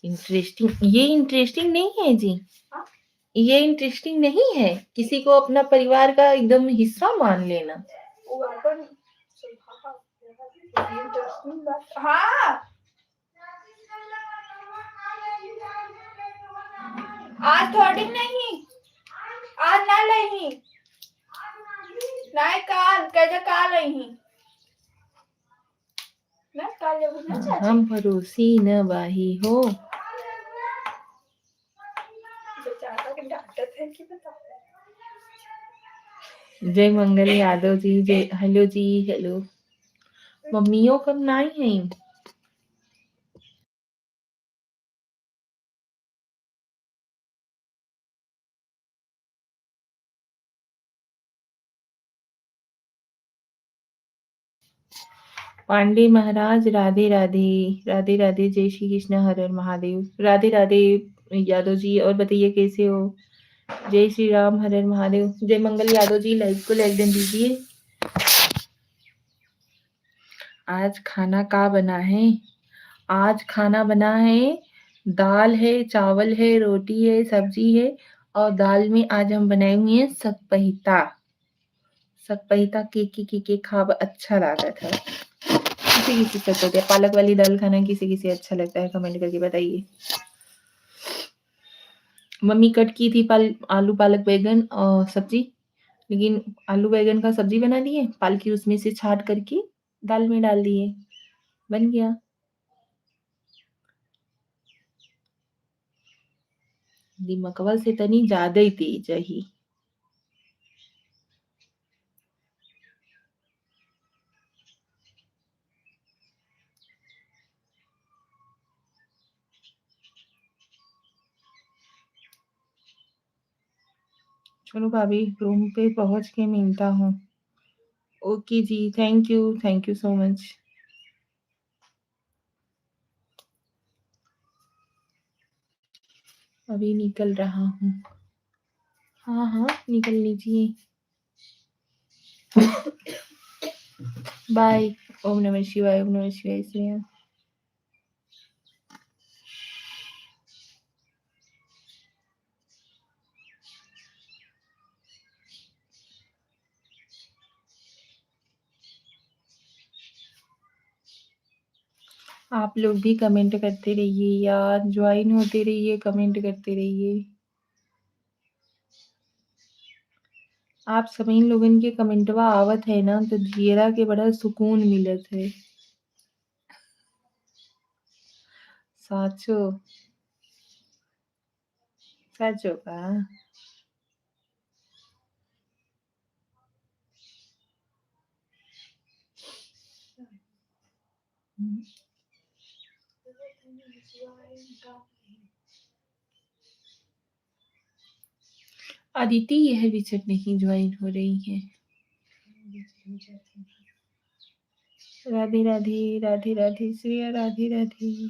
इंटरेस्टिंग, ये इंटरेस्टिंग नहीं है जी। ये इंटरेस्टिंग नहीं है किसी को अपना परिवार का एकदम हिस्सा मान लेना। हाँ, आज थोड़ी नहीं, आज ना नहीं, नहीं काल कैसे काल नहीं ना काल हम भरोसी न बाही हो। जय मंगल यादव जी, जय हेलो जी, हेलो। मम्मियों कब नहीं है? पांडे महाराज राधे राधे, राधे राधे, जय श्री कृष्ण, हर हर महादेव, राधे राधे यादव जी। और बताइए कैसे हो? जय श्री राम, हर हर महादेव, जय मंगल यादव जी, लाइक को लाइक देन दीजिए। आज खाना का बना है? आज खाना बना है, दाल है, चावल है, रोटी है, सब्जी है, और दाल में आज हम बनाए हुए हैं सकपहिता। सकपहिता के खाब अच्छा लगा था। किसी किसी से तो पालक वाली दाल खाना किसी किसी अच्छा लगता है, कमेंट करके बताइए। मम्मी कट की थी आलू पालक बैगन और सब्जी, लेकिन आलू बैगन का सब्जी बना दिए, पालक की उसमें से छाट करके दाल में डाल दिए, बन गया। दिमकवा से तनी ज्यादा ही तेज ही। चलो भाभी, रूम पे पहुंच के मिलता हूँ। Okay ji, thank you so much. अभी निकल रहा हूँ। हाँ हाँ, निकल लीजिए। बाय। ओम नमः शिवाय, ओम नमः शिवाय श्रेया। आप लोग भी कमेंट करते रहिए यार, ज्वाइन होते रहिए, कमेंट करते रहिए। आप सभी लोगन के कमेंटवा आवत है ना तो जियरा के बड़ा सुकून मिलत है। साचो साचो का। अदिति यह विचट नहीं ज्वाइन हो रही है। राधे राधे, राधे राधे श्रेया, राधे राधे।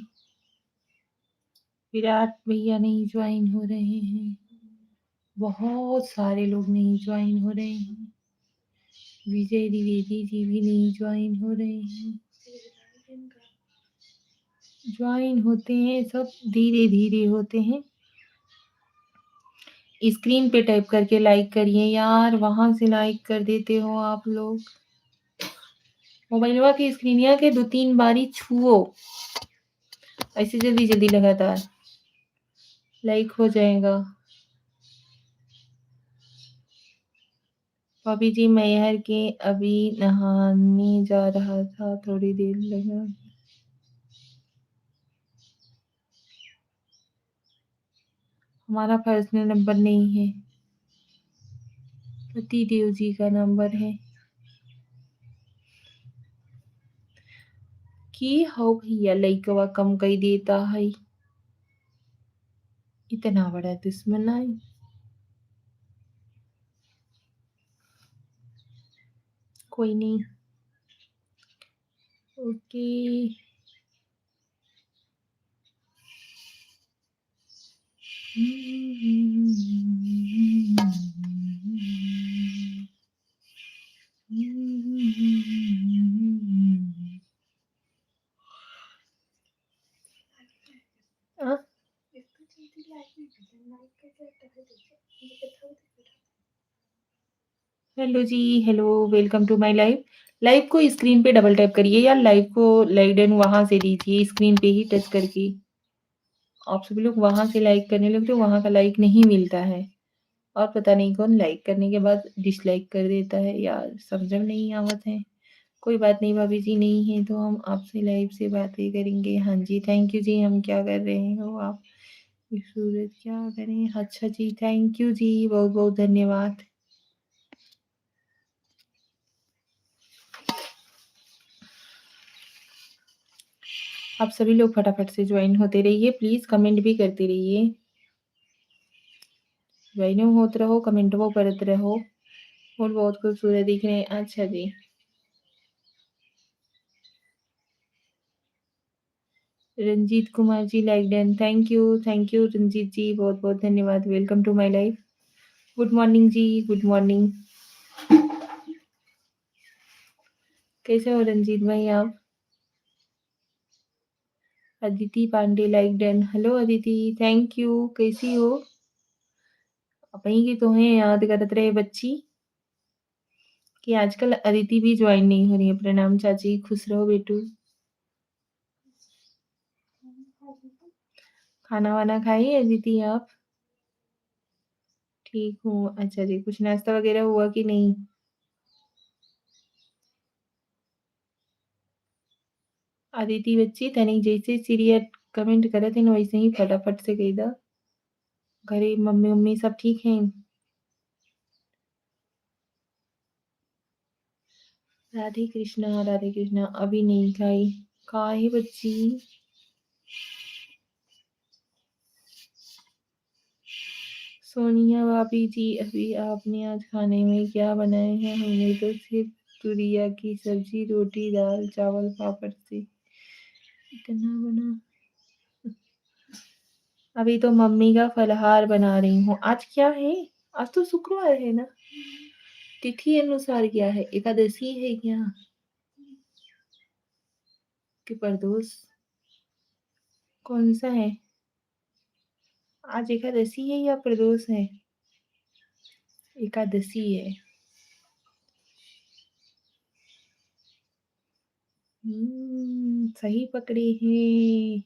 विराट भैया नहीं ज्वाइन हो रहे हैं, बहुत सारे लोग नहीं ज्वाइन हो रहे हैं। विजय द्विवेदी जी भी नहीं ज्वाइन हो रहे हैं। ज्वाइन होते हैं सब, धीरे धीरे होते हैं। स्क्रीन पे टाइप करके लाइक करिए यार, वहां से लाइक कर देते हो आप लोग। मोबाइलवा की स्क्रीनिया के 2-3 बारी छुओ, ऐसे जल्दी जल्दी लगातार लाइक हो जाएगा। भाभी जी मैहर के अभी नहाने जा रहा था, थोड़ी देर लगा। हमारा पर्सनल नंबर नहीं है, पति देव जी का नंबर है। की हो भैया लइकवा कम कई देता है, इतना बड़ा दुश्मन आई। कोई नहीं, ओके। आ? Hello ji, hello, welcome to my live. Live को स्क्रीन पे डबल टैप करिए या लाइव को लाइक डन वहां से दीजिए, स्क्रीन पे ही टच करके। आप सभी लोग वहां से लाइक करने लगते हो, वहां का लाइक नहीं मिलता है और पता नहीं कौन लाइक करने के बाद डिसलाइक कर देता है यार, समझ में नहीं आवत है। कोई बात नहीं भाभी जी, नहीं है तो हम आपसे लाइव से बातें करेंगे। हाँ जी, थैंक यू जी। हम क्या कर रहे हो आप? सूरज क्या करें? अच्छा जी, थैंक यू जी, बहुत बहुत धन्यवाद। आप सभी लोग फटाफट से ज्वाइन होते रहिए, प्लीज कमेंट भी करते रहिए। ज्वाइन होते रहो, कमेंट वो करते रहो। और बहुत खूबसूरत दिख रहे हैं। अच्छा जी, Ranjeet Kumar ji like done, thank you Ranjeet ji, बहुत बहुत धन्यवाद। Welcome to my life. Good morning जी, गुड मॉर्निंग। कैसे हो रंजीत भाई आप? Aditi Pandey like done, hello Aditi, thank you. कैसी हो? वहीं की तो है, याद करत रहे बच्ची कि आजकल अदिति भी ज्वाइन नहीं हो रही है। प्रणाम चाची, खुश रहो बेटू। खाना वाना खाई अदिति आप? ठीक हूँ। अच्छा जी, कुछ नाश्ता वगैरह हुआ कि नहीं? अदिति बच्ची तनी जैसे सीरिया कमेंट करे थे वैसे ही फटाफट से कही दा। घरे मम्मी उम्मी सब ठीक हैं? राधे कृष्णा, राधे कृष्णा। अभी नहीं खाई। काहे बच्ची? सोनिया भाभी जी, अभी आपने आज खाने में क्या बनाए हैं? हमने तो सिर्फ तुरिया की सब्जी, रोटी, दाल, चावल, पापड़ से इतना बना। अभी तो मम्मी का फलाहार बना रही हूँ। आज क्या है? आज तो शुक्रवार है ना? तिथि अनुसार क्या है? एकादशी है क्या कि प्रदोष? कौन सा है? आज एकादशी है या प्रदोष है? एकादशी है। सही पकड़े हैं।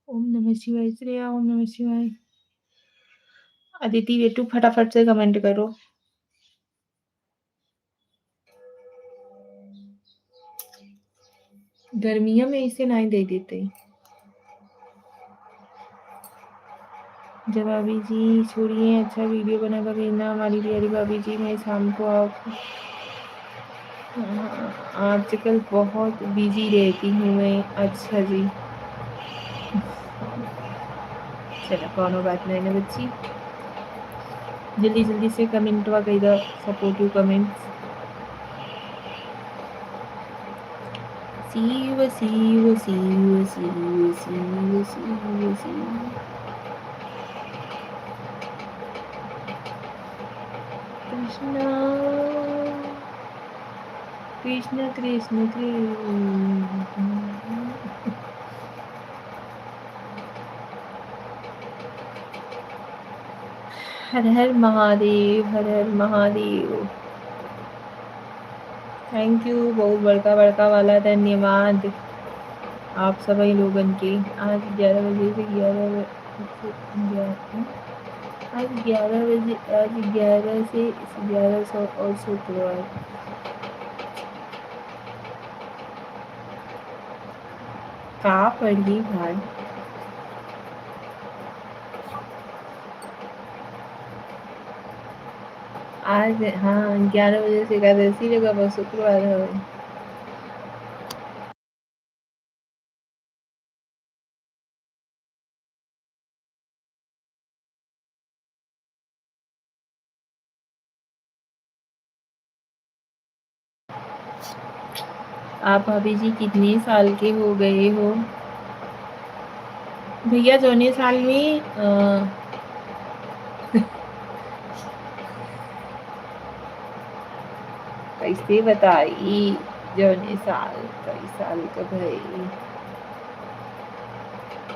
ओम नमः शिवाय। श्रेया ओम नमः शिवाय। अदिति बेटू फटाफट से कमेंट करो। गर्मियों में इसे नहीं दे देते। जब भाभी जी छोड़िए, अच्छा वीडियो बनाकर भेजना हमारी प्यारी भाभी जी। मैं शाम को आप आजकल बहुत बिजी रहती हूँ मैं। अच्छा जी, चलो कोनो बात नहीं ना बच्ची। जल्दी जल्दी से कमेंट वा कही दो, सपोर्टिव कमेंट्स। शिव शिव शिव शिव शिव शिव शिव। कृष्णा कृष्ण कृष्ण कृष्ण। हर हर महादेव, हर हर महादेव। थैंक यू, बहुत बड़का बड़का वाला धन्यवाद आप सभी लोगन के। आज 11 बजे से 11 आज 11 बजे, आज 11 से 1100 और शुक्रवार। का पढ़ी भाई? आज हाँ 11 बजे से एकादशी लगा, बस शुक्रवार है। आप भाभी जी कितने साल के हो गए हो? भैया जौने साल में कैसे बताई? जौने साल कई साल का भई।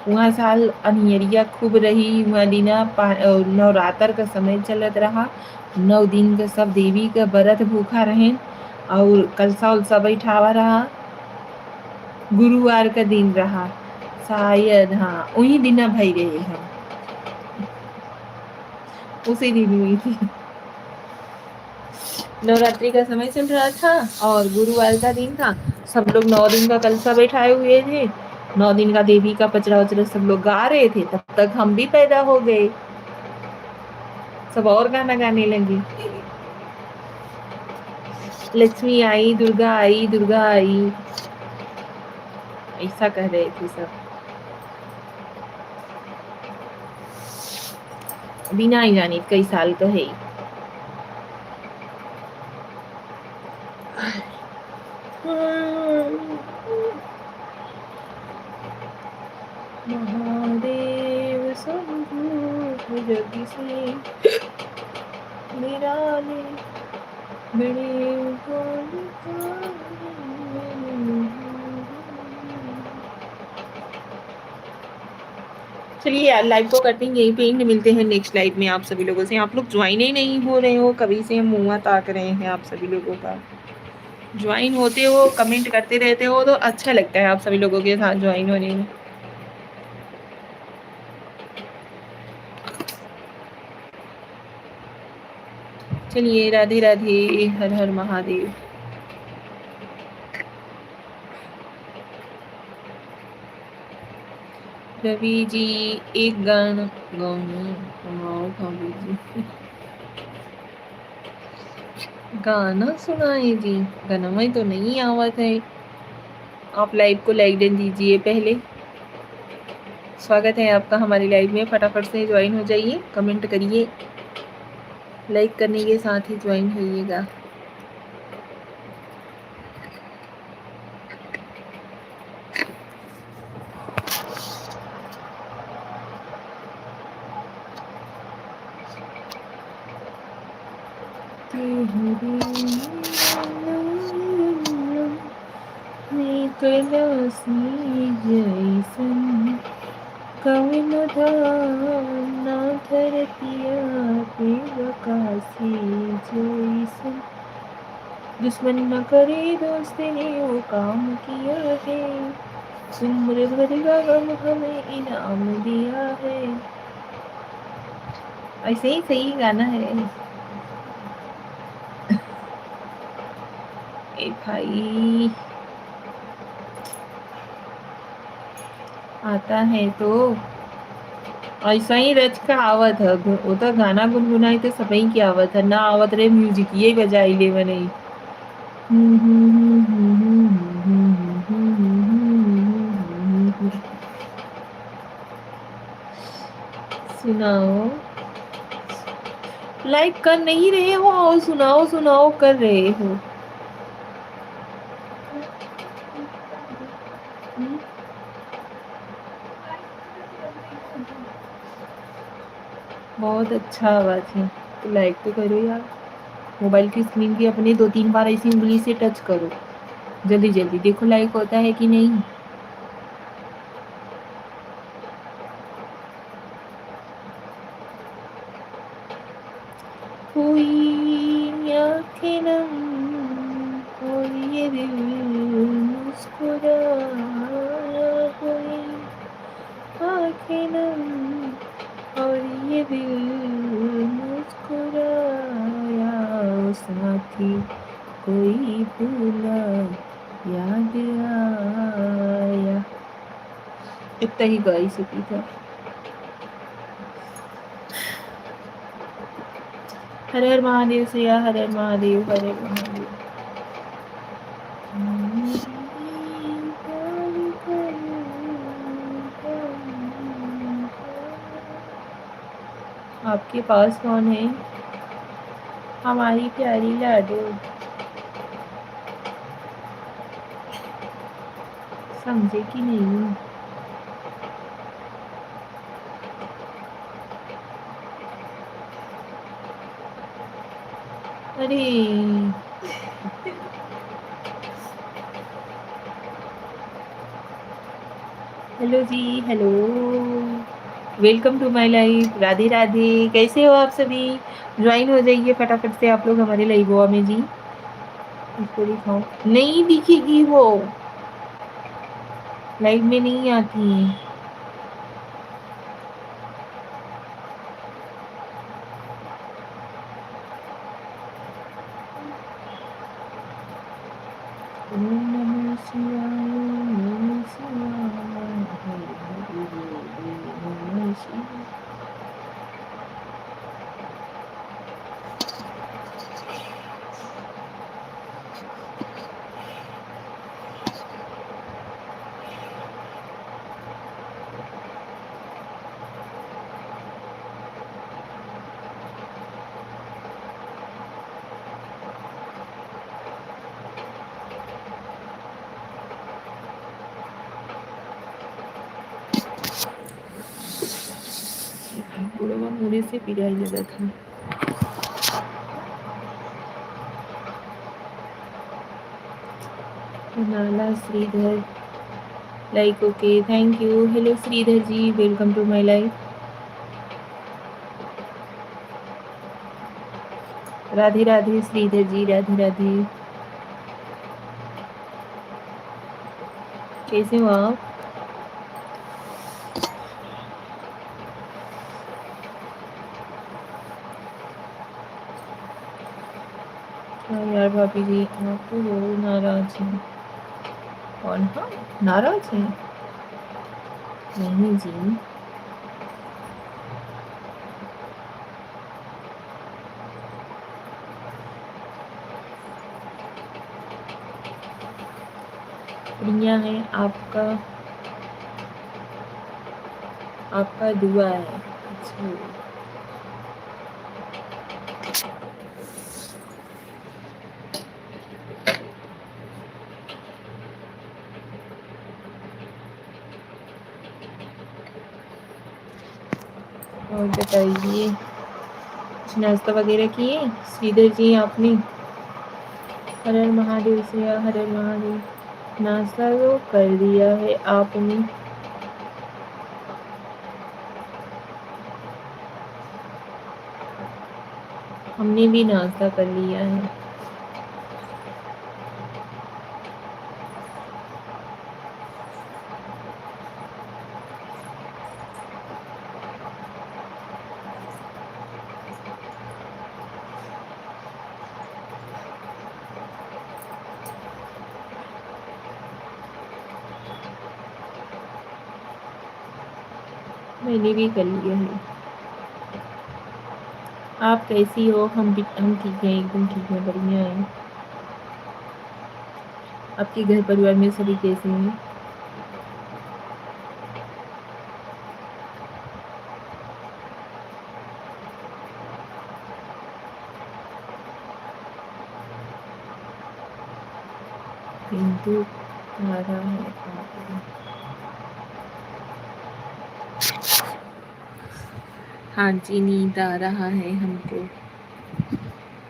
वहाँ साल अनियरिया खूब रही। वहाँ दिना नवरात्र का समय चलत रहा। 9 दिन का सब देवी का व्रत भूखा रहे और कलसा उलसा बैठावा रहा। गुरुवार का दिन रहा शायद, हाँ वही दिन भई रहे हम, उसी दिन हुई थी। नवरात्रि का समय चल रहा था और गुरुवार का दिन था। सब लोग 9 दिन का कलसा बैठाए हुए थे। 9 दिन का देवी का पचरा वचरा सब लोग गा रहे थे। तब तक हम भी पैदा हो गए। सब और गाना गाने लगे। लक्ष्मी आई, दुर्गा आई, दुर्गा आई, ऐसा कह रहे थे सब। बिना ही जाने कई साल का है। महादेव शंभु जग से निराले बड़े चलिए यार, लाइव को करते हैं यहीं पे ही। मिलते हैं नेक्स्ट लाइव में आप सभी लोगों से। आप लोग ज्वाइन ही नहीं हो रहे हो, कभी से हम मुँह ताक रहे हैं आप सभी लोगों का। ज्वाइन होते हो, कमेंट करते रहते हो तो अच्छा लगता है आप सभी लोगों के साथ ज्वाइन होने में। चलिए, राधे राधे, हर हर महादेव। रवि जी एक गाना गाओ भाभी जी। गाना सुनाए जी? गाना में तो नहीं आवत है। आप लाइव को लाइक डन दीजिए पहले। स्वागत है आपका हमारी लाइव में। फटाफट से ज्वाइन हो जाइए, कमेंट करिए, लाइक करने के साथ ही ज्वाइन होइएगा। जैसन कवन धाना धरतिया पे बकासी जैसन दुश्मन न करे दोस्त ने वो काम किया है उम्र भर का गम हमें इनाम दिया है। ऐसे ही सही गाना है। ए भाई आता है तो ऐसा ही रच का आवत है वो तो गाना गुनगुनाई तो सब की आवत है ना आवत रे म्यूजिक ये बजाई ले बने सुनाओ लाइक कर नहीं रहे हो और सुनाओ सुनाओ कर रहे हो। बहुत अच्छा आवाज है तो लाइक तो करो यार। मोबाइल की स्क्रीन की अपने 2-3 बार ऐसी उंगली से टच करो जल्दी जल्दी देखो लाइक होता है कि नहीं। कोई आँखें नम और ये दिल मुस्कुराया कोई आँखें नम और ये दिल मुस्कुराया साथी कोई भूला याद आया। इतना ही गा ही सकी था। हर हर महादेव से या हर हर महादेव हर हर महादेव। आपके पास कौन है? हमारी प्यारी लाडो। समझे कि नहीं? अरे hello ji hello welcome to my life. Radhe Radhe कैसे हो आप सभी? ज्वाइन हो जाइए फटाफट से आप लोग हमारे लाइव में जी। इसको दिखाओ नहीं दिखेगी वो लाइव में नहीं आती है। ओम नमः शिवाय ओम नमः शिवाय हरे हरे बोले नमः शिवाय। बुढ़वा मुड़े से पिराई लगा था। Nala Sridhar like okay thank you. Hello Sridhar ji welcome to my life. Radhe Radhe Sridhar ji Radhe Radhe कैसे हो आप? यार भाभी जी आप तो बहुत नाराज हैं। कौन? हाँ नाराज हैं? नहीं जी बढ़िया है आपका दुआ है। अच्छा और बताइए कुछ नाश्ता वगैरह किए श्रीधर जी आपने? हर हर महादेव से या हर हर महादेव। नाश्ता तो कर दिया है आपने? हमने भी नाश्ता कर लिया है। मैंने भी कर लिया है। आप कैसी हो? हम ठीक हैं, एकदम ठीक है, बढ़िया है। आपके घर परिवार में सभी कैसे हैं? पिंटू आ रहा है आपको? हाँ जी, नींद आ रहा है हमको।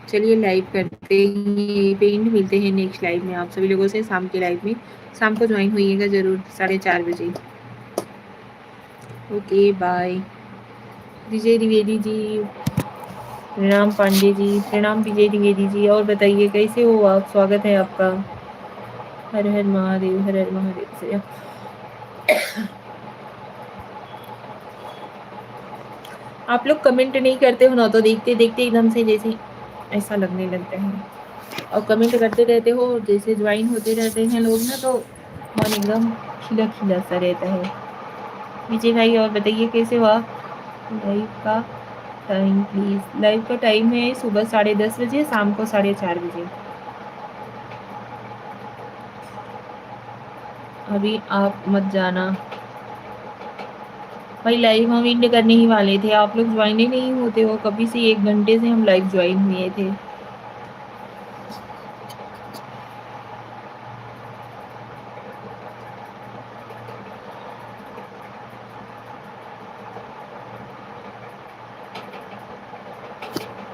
चलिए लाइव करते हैं, पेंट मिलते हैं नेक्स्ट लाइव में आप सभी लोगों से, शाम के लाइव में। शाम को ज्वाइन होइएगा ज़रूर 4:30 बजे। Okay bye. विजय द्विवेदी जी, प्रणाम। पांडे जी प्रणाम। विजय द्विवेदी जी, और बताइए कैसे हो आप? स्वागत है आपका। हर हर महादेव, हर हर महादेव से। आप लोग कमेंट नहीं करते हो ना, तो देखते देखते एकदम से जैसे ऐसा लगने लगता है, और कमेंट करते रहते हो जैसे ज्वाइन होते रहते हैं लोग ना, तो मन एकदम खिला खिला सा रहता है। विजय भाई और बताइए कैसे हो आप? लाइव का टाइम प्लीज। लाइव का टाइम है सुबह 10:30 बजे, शाम को 4:30 बजे। अभी आप मत जाना भाई, लाइव हम एंड करने ही वाले थे, आप लोग ज्वाइन ही नहीं होते हो कभी से। 1 घंटे से हम लाइव ज्वाइन हुए थे।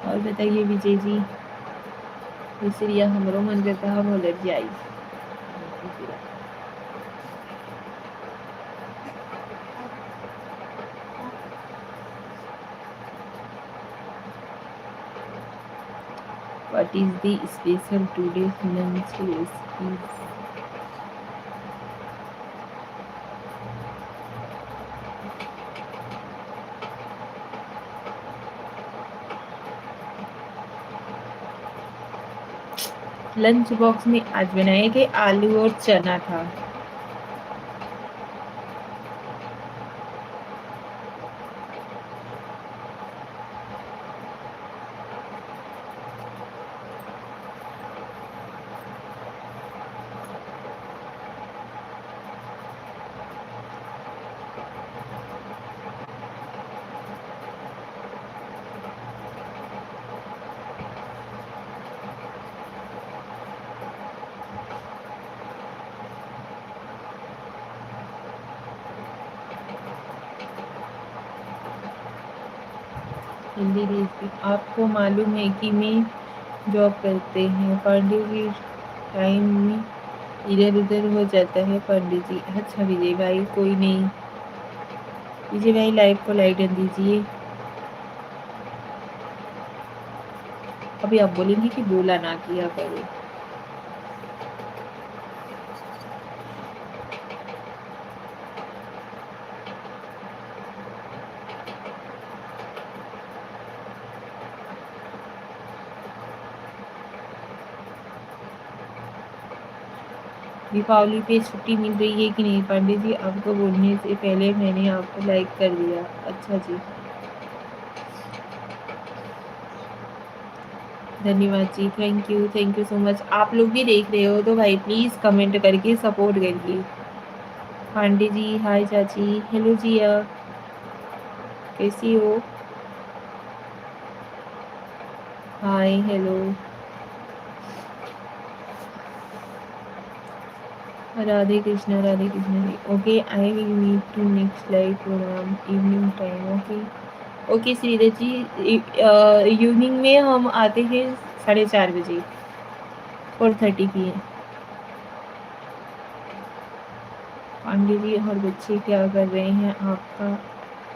और बताइए विजय जी, इसलिए हमरो मन करता हम उलझ जाई। What is the special today lunch recipes? Lunch box में आज बनाए गए आलू और चना था। हिंदी रेसिपी। आपको मालूम है कि मैं जॉब करते हैं पांडे जी, टाइम में इधर उधर हो जाता है पांडे जी। अच्छा विजय भाई, कोई नहीं। विजय भाई लाइव को लाइट दीजिए। अभी आप बोलेंगे कि बोला ना किया करो। दीपावली पे छुट्टी मिल रही है कि नहीं पांडे जी? आपको बोलने से पहले मैंने आपको लाइक कर दिया। अच्छा जी, धन्यवाद जी, थैंक यू सो मच। आप लोग भी देख रहे हो तो भाई प्लीज़ कमेंट करके सपोर्ट करिए। पांडे जी हाय चाची, हेलो जिया, कैसी हो? Hi hello. Radhe Krishna ji. Okay, I will meet to next live program evening time. Okay okay Shridhar ji, evening में हम आते हैं 4:30 बजे, 4:30 PM। पांडे जी और बच्चे क्या कर रहे हैं? आपका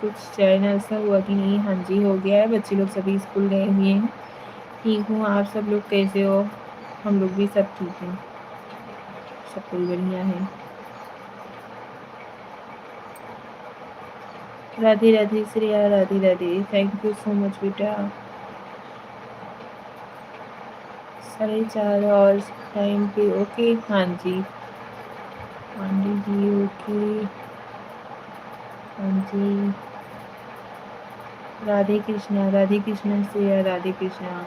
कुछ चैन ऐसा हुआ कि नहीं? हाँ जी, हो गया है। बच्चे लोग सभी स्कूल गए हुए हैं। ठीक हूँ, आप सब लोग कैसे हो? हम लोग भी सब ठीक हैं, सब कोई बढ़िया है। Radhe Radhe Shreya, Radhe Radhe. Thank you so much बेटा। 4:30 और टाइम पे ओके। हाँ जी पांडे जी, ओके। हाँ जी, राधे कृष्णा, राधे कृष्णा श्रेया, राधे कृष्णा।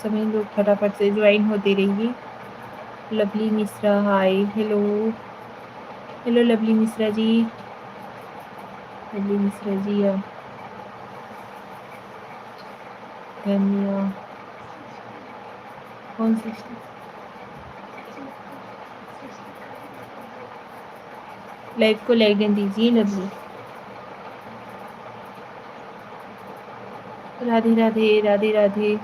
सभी लोग फटाफट से ज्वाइन होते रहिए। लवली मिश्रा, हाय, hello hello lovely Mishra ji. Lovely Mishra ji धन्यवाद। कौन सी? लाइव को लाइक दीजिए lovely. Radhe Radhe, Radhe Radhe.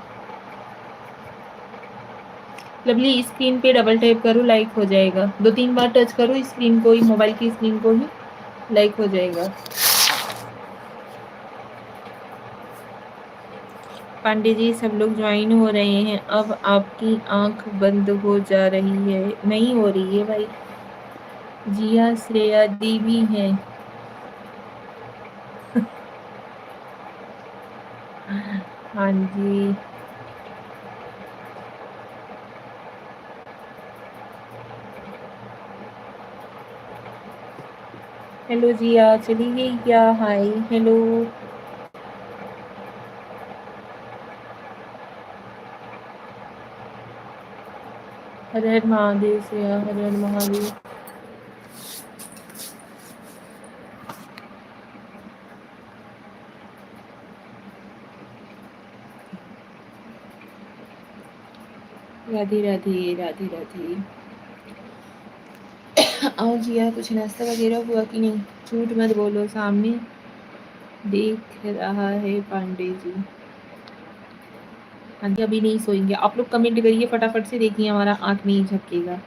Lovely screen पे डबल टैप करो, लाइक हो जाएगा। 2-3 बार टच करो स्क्रीन को ही, मोबाइल की स्क्रीन को ही, लाइक हो जाएगा। पांडे जी सब लोग ज्वाइन हो रहे हैं। अब आपकी आंख बंद हो जा रही है। नहीं हो रही है भाई। जिया श्रेया दी भी है। हाँ जी, हेलो जिया, चली गई क्या? हाय, हेलो। हर हर महादेव श्रेया, हर हर महादेव। राधे राधे, राधे राधे। आओ जिया, कुछ नाश्ता वगैरह हुआ कि नहीं? झूठ मत बोलो, सामने देख रहा है पांडे जी। हाँ जी, अभी नहीं सोएंगे। आप लोग कमेंट करिए फटाफट से, देखिए हमारा आंख नहीं झपकेगा।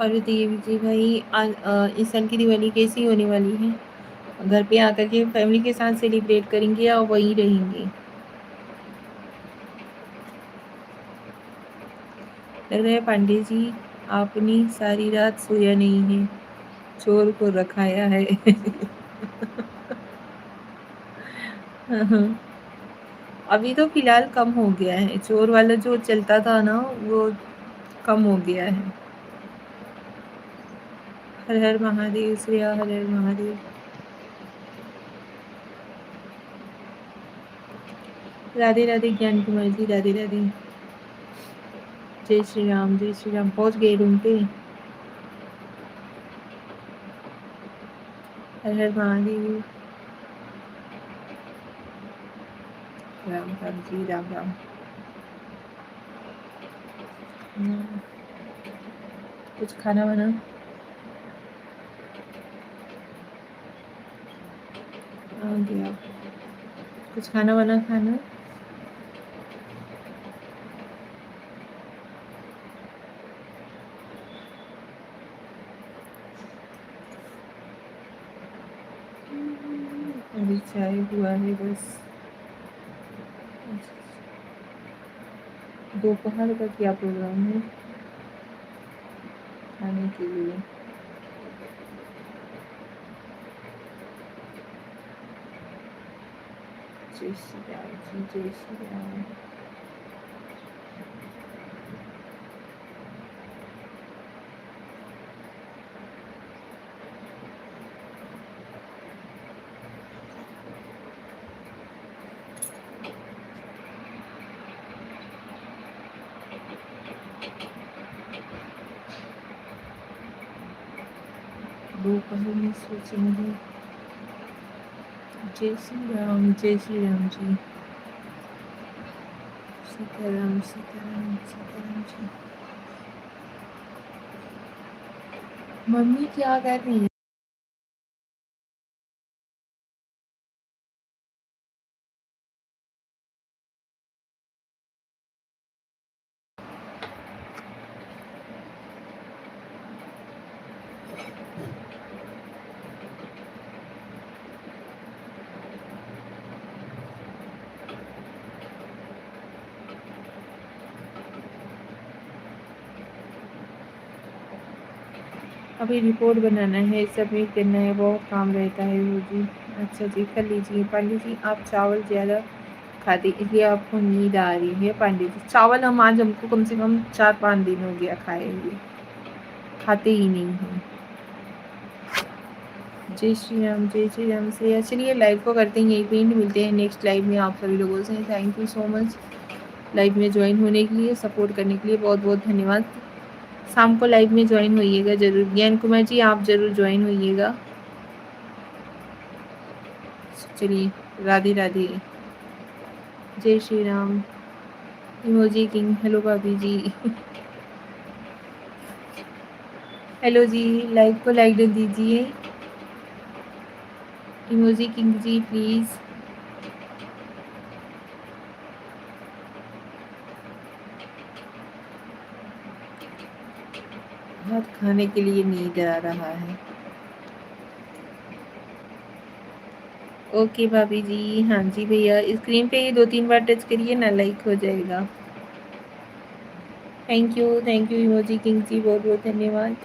और देवी जी भाई, इस साल की दिवाली कैसी होने वाली है? घर पे आकर के फैमिली के साथ सेलिब्रेट करेंगे या वहीं रहेंगे? लग रहा है पांडे जी आपने सारी रात सोया नहीं है, चोर को रखाया है। अभी तो फिलहाल कम हो गया है, चोर वाला जो चलता था ना वो कम हो गया है। हर हर महादेव श्रेया, हर हर महादेव। राधे राधे ज्ञान कुमार जी, राधे राधे। जय श्री राम, जय श्री राम। पहुंच गए रूम पे? हर हर महादेव। राम राम जी, राम राम। कुछ खाना बना? आ गया। कुछ खाना बना खाना? अभी चाय हुआ है बस। दोपहर का क्या प्रोग्राम है खाने के लिए? जय श्री राम जी, जय श्री राम। दोपहर में सोचेंगे। जय श्री राम, जय श्री राम जी। सीताराम सीताराम सीताराम जी। मम्मी क्या कर रही है? अभी रिपोर्ट बनाना है, सबमिट करना है, बहुत काम रहता है वो जी। अच्छा जी, कर लीजिए। पांडे जी आप चावल ज़्यादा खाते इसलिए आपको नींद आ रही है। पांडे जी चावल हम आज हमको कम से कम 4-5 दिन हो गया खाए हुए, खाते ही नहीं हैं। जय श्री राम से। चलिए लाइव को करते हैं यहीं पे एंड, मिलते हैं नेक्स्ट लाइव में आप सभी लोगों से। Thank you so much live में ज्वाइन होने के लिए, सपोर्ट करने के लिए बहुत बहुत धन्यवाद। शाम को लाइव में ज्वाइन होइएगा ज़रूर। ज्ञान कुमार जी आप ज़रूर ज्वाइन होइएगा। चलिए राधे राधे, जय Shri Ram. Emoji king hello भाभी जी। हेलो जी, लाइव को लाइक दे दीजिए। Emoji king ji please. भात खाने के लिए नींद आ रहा है। ओके भाभी जी, हाँ जी भैया, स्क्रीन पे ये 2-3 बार टच करिए ना, लाइक हो जाएगा। थैंक यू इमोजी किंग जी, बहुत बहुत धन्यवाद।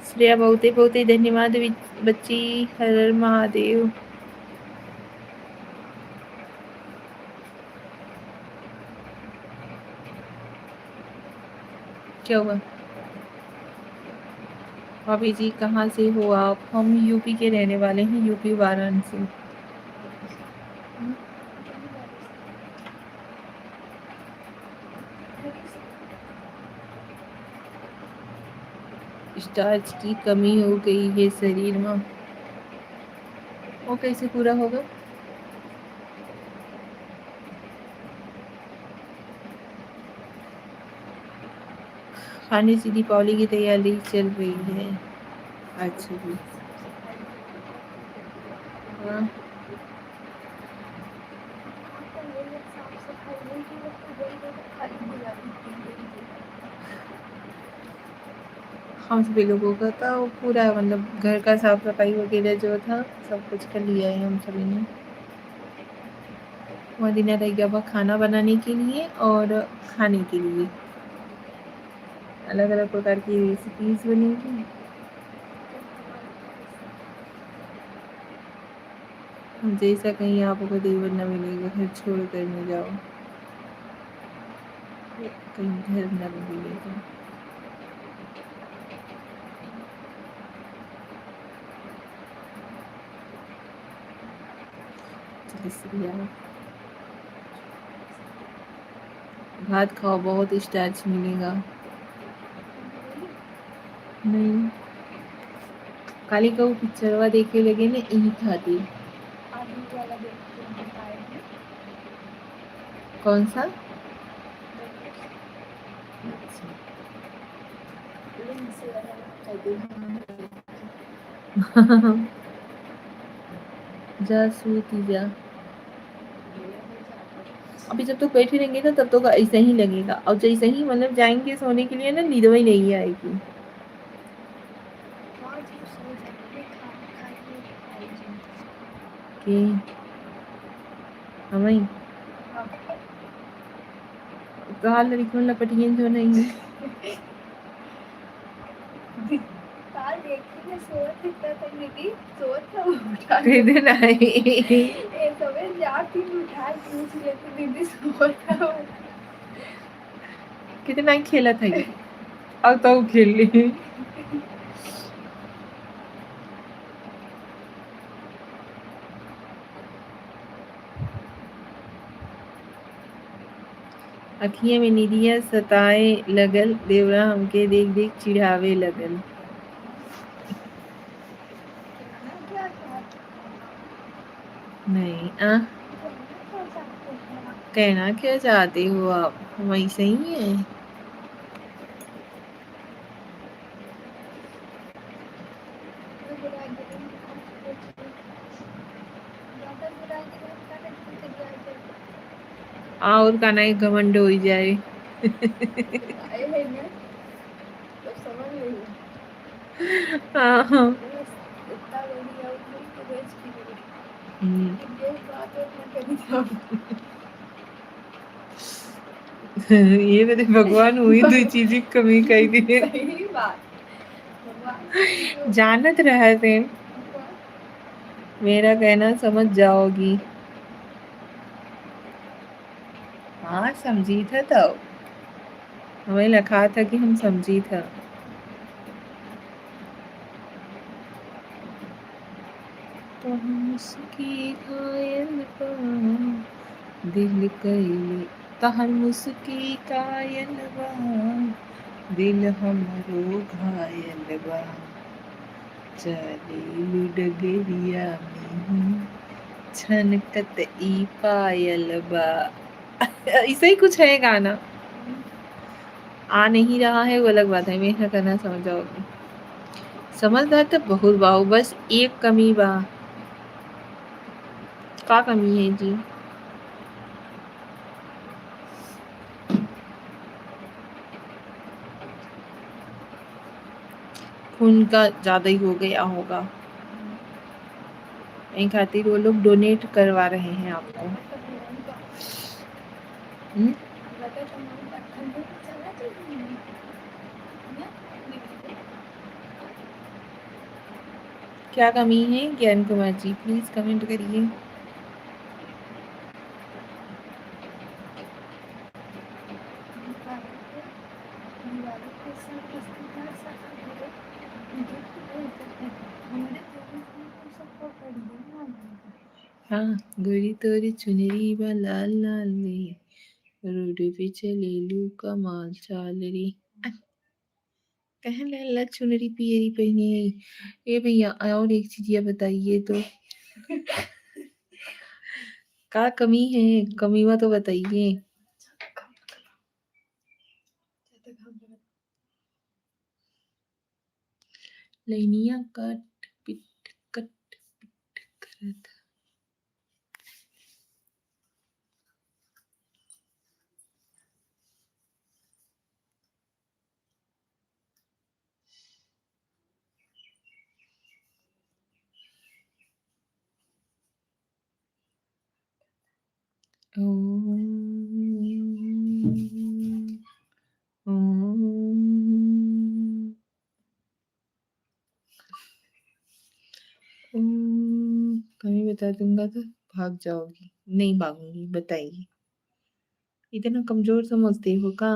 श्रेया बहुत ही धन्यवाद बच्ची। हर हर महादेव। क्या हुआ? भाभी जी कहाँ से हो आप? हम यूपी के रहने वाले हैं, यूपी वाराणसी। स्टार्च की कमी हो गई है शरीर में, वो कैसे पूरा होगा? खाने से दीपावली की तैयारी चल रही है। अच्छा जी। हाँ हम सभी लोगों का था वो पूरा, मतलब घर का साफ सफाई वगैरह जो था सब कुछ कर लिया है हम सभी ने। वह दिन रह गया वह खाना बनाने के लिए और खाने के लिए अलग अलग प्रकार की रेसिपीज बनेगी। जैसा कहीं आपको देवर न मिलेगा, घर छोड़ कर न जाओ, कहीं घर न मिलेगा। भात खाओ, बहुत स्टार्च मिलेगा। नहीं काली का वो पिक्चरवा देखे लगे ना, यही खाती। कौन सा? जा सूती जा। अभी जब तक बैठे रहेंगे ना तब तक ऐसा ही लगेगा, और जैसे ही मतलब जाएंगे सोने के लिए ना, नींद ही नहीं आएगी। कि हमें तोहार लड़कियों लपटियन जो नहीं काल देखी मैं सोच इतना तक दीदी सोच था वो उठा कह दे नहीं ए सबे जाती उठा के पूछ लेती दीदी सोच था वो। कितना ही खेला था ये अब तो खेल ली अखिए में निदिया सताए लगल देवरा हमके देख देख चिढ़ावे लगल। कहना क्या था नहीं कहना क्या चाहते हैं आप? कहना क्या चाहते हो आप? हम ऐसे ही हैं। तो बुरा गिरे ज्यादा बुरा गिरे का नहीं चलिए आगे और का नहीं घमंड हो जाए आए हैं ना तो समझ लो हाँ बस इतना बड़ी आउट नहीं कि रेस की गई हम्म। ये बात और ना करी था ये मेरे भगवान हुई दो चीज की कमी कही दी सही बात भगवान जानत रहे थे मेरा कहना समझ जाओगी। हाँ समझी था तो हमें लिखा था कि हम समझी था। तो हम उसकी घायल बा दिल कइले तहर मुस्की कायल बा दिल हमरो घायल बा चलेलु डगरिया में छनकत ई पायल बा ऐसा ही कुछ है गाना। आ नहीं रहा है वो अलग बात है मेरा करना समझ जाओगी। समझदार तो बहुत बाहु बस एक कमी बा। का कमी है जी? खून का ज्यादा ही हो गया होगा इन खातिर वो लोग डोनेट करवा रहे हैं आपको। हम्म? क्या कमी है ज्ञान कुमार जी प्लीज कमेंट करिए। हाँ गोरी तोरी चुनरी बा लाल लाल रे रोड पे चले लू कमाल चाल रे कह लाला चुनरी पियरी पहनी है। ए भैया और एक चीज ये बताइए तो का कमी है कमी में तो बताइए। लैनिया कट पिट कट पिट करत कमी बता दूंगा तो भाग जाओगी। नहीं भागूंगी बताइए। इतना कमजोर समझते हो का?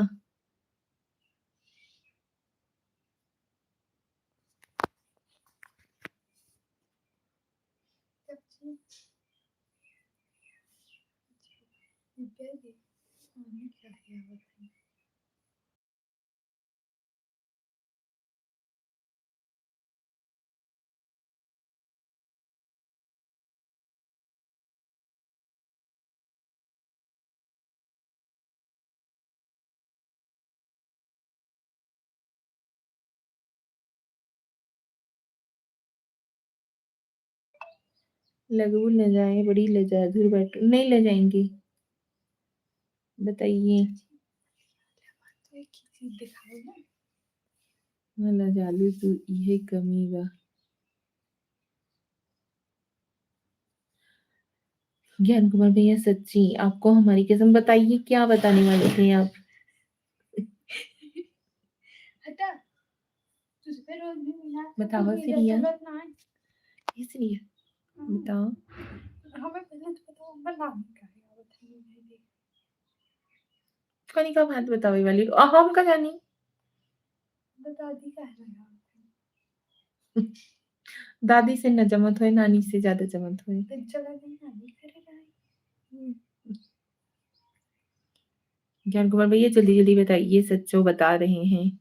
लगू न जाए बड़ी लजाधुर बैठ नहीं ले जाएंगी बताइए। लजालू तू इहे कमी बा। ज्ञान कुमार भैया सच्ची आपको हमारी कसम बताइए क्या बताने वाले थे आप? दूसरे रोज भी मिला बताओ तो सीरिया चलत ना है। इसलिए बताओ हमें पहले तो बताओ बनाने का है बताइए कनी का बात बताओ ये वाली हम का जानी बता दी का है ना दादी से न जमत होए नानी से ज्यादा जमत होए तो चला नहीं नानी करेगा ज्ञान कुमार भैया जल्दी जल्दी बताइए सच्चो बता रहे हैं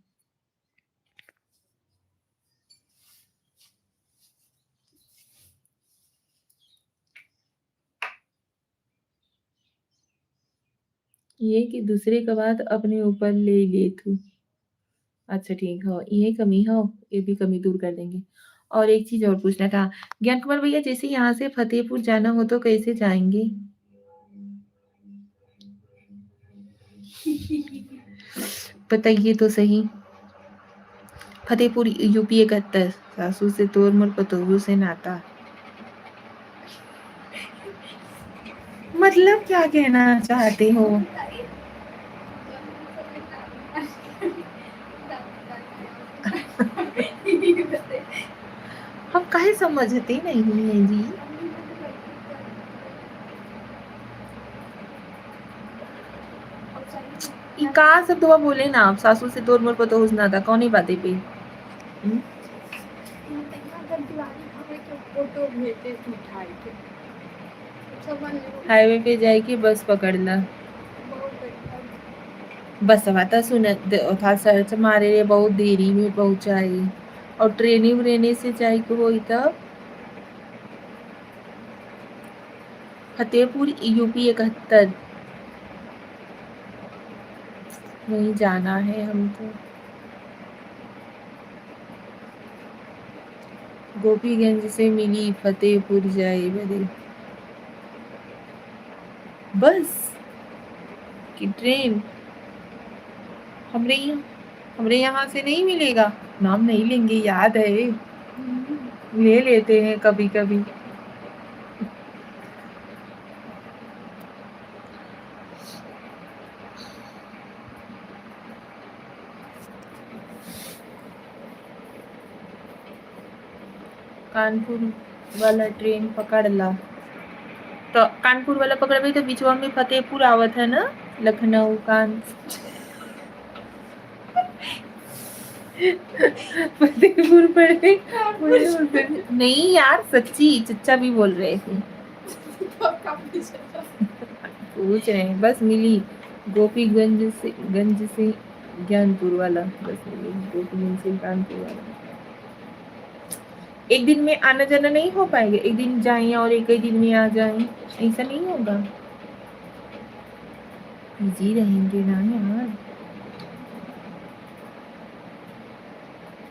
ये कि दूसरे का बात अपने ऊपर ले तू अच्छा ठीक है ये कमी है ये भी कमी दूर कर देंगे और एक चीज और पूछना था ज्ञान कुमार भैया जैसे यहाँ से फतेहपुर जाना हो तो कैसे जाएंगे बताइए तो सही फतेहपुर यूपी 71 सासू से तोर मोर पतोहू से नाता मतलब क्या कहना चाहते हो हम काहे समझते नहीं हैं जी ई का शब्द हुआ बोले ना आप सासू से तोर मोर पतोहू से नाता कौन ही बातें पे फोटो भेजे उठाए के हाईवे पे जाए के बस पकड़ना बस आता सुनत था सर्च मारे रे बहुत देरी में पहुंचाई और ट्रेनिंग व्रेने से जाए के होई तब फतेहपुर यूपी 71 नहीं जाना है हमको गोपीगंज से मिली फतेहपुर जाए बदे बस की ट्रेन हमरे यहाँ से नहीं मिलेगा नाम नहीं लेंगे याद है ले लेते हैं कभी कभी कानपुर वाला ट्रेन पकड़ ला तो कानपुर वाला पकड़बे तो बीचवा में फतेहपुर आवत है ना लखनऊ फतेहपुर पड़े नहीं यार सच्ची चच्चा भी बोल रहे थे पूछ रहे हैं बस मिली गोपीगंज से ज्ञानपुर वाला बस मिली गोपीगंज से कानपुर वाला एक दिन में आना जाना नहीं हो पाएगा एक दिन जाएं और एक ही दिन में आ जाएं ऐसा नहीं होगा बिजी रहेंगे ना यार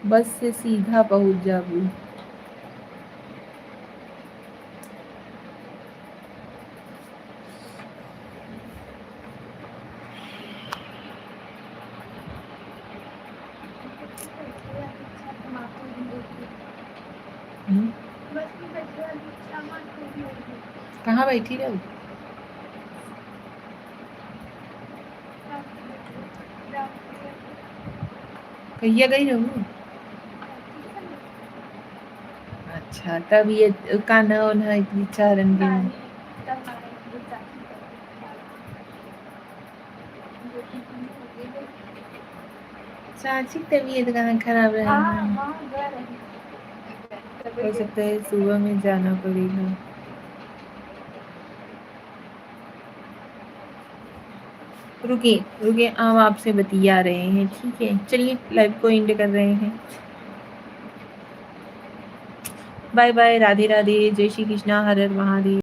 बस से सीधा पहुंच जाबू कहाँ बैठी रहो कहिया गई रहूँ अच्छा तब ये कान्हा उन्हा चारण के चाची की तबीयत कहाँ खराब रहा हो सकता है सुबह में जाना पड़ेगा रुके हम आपसे बतिया रहे हैं ठीक है चलिए लाइव को एंड कर रहे हैं बाय बाय राधे राधे जय श्री कृष्णा हर हर महादेव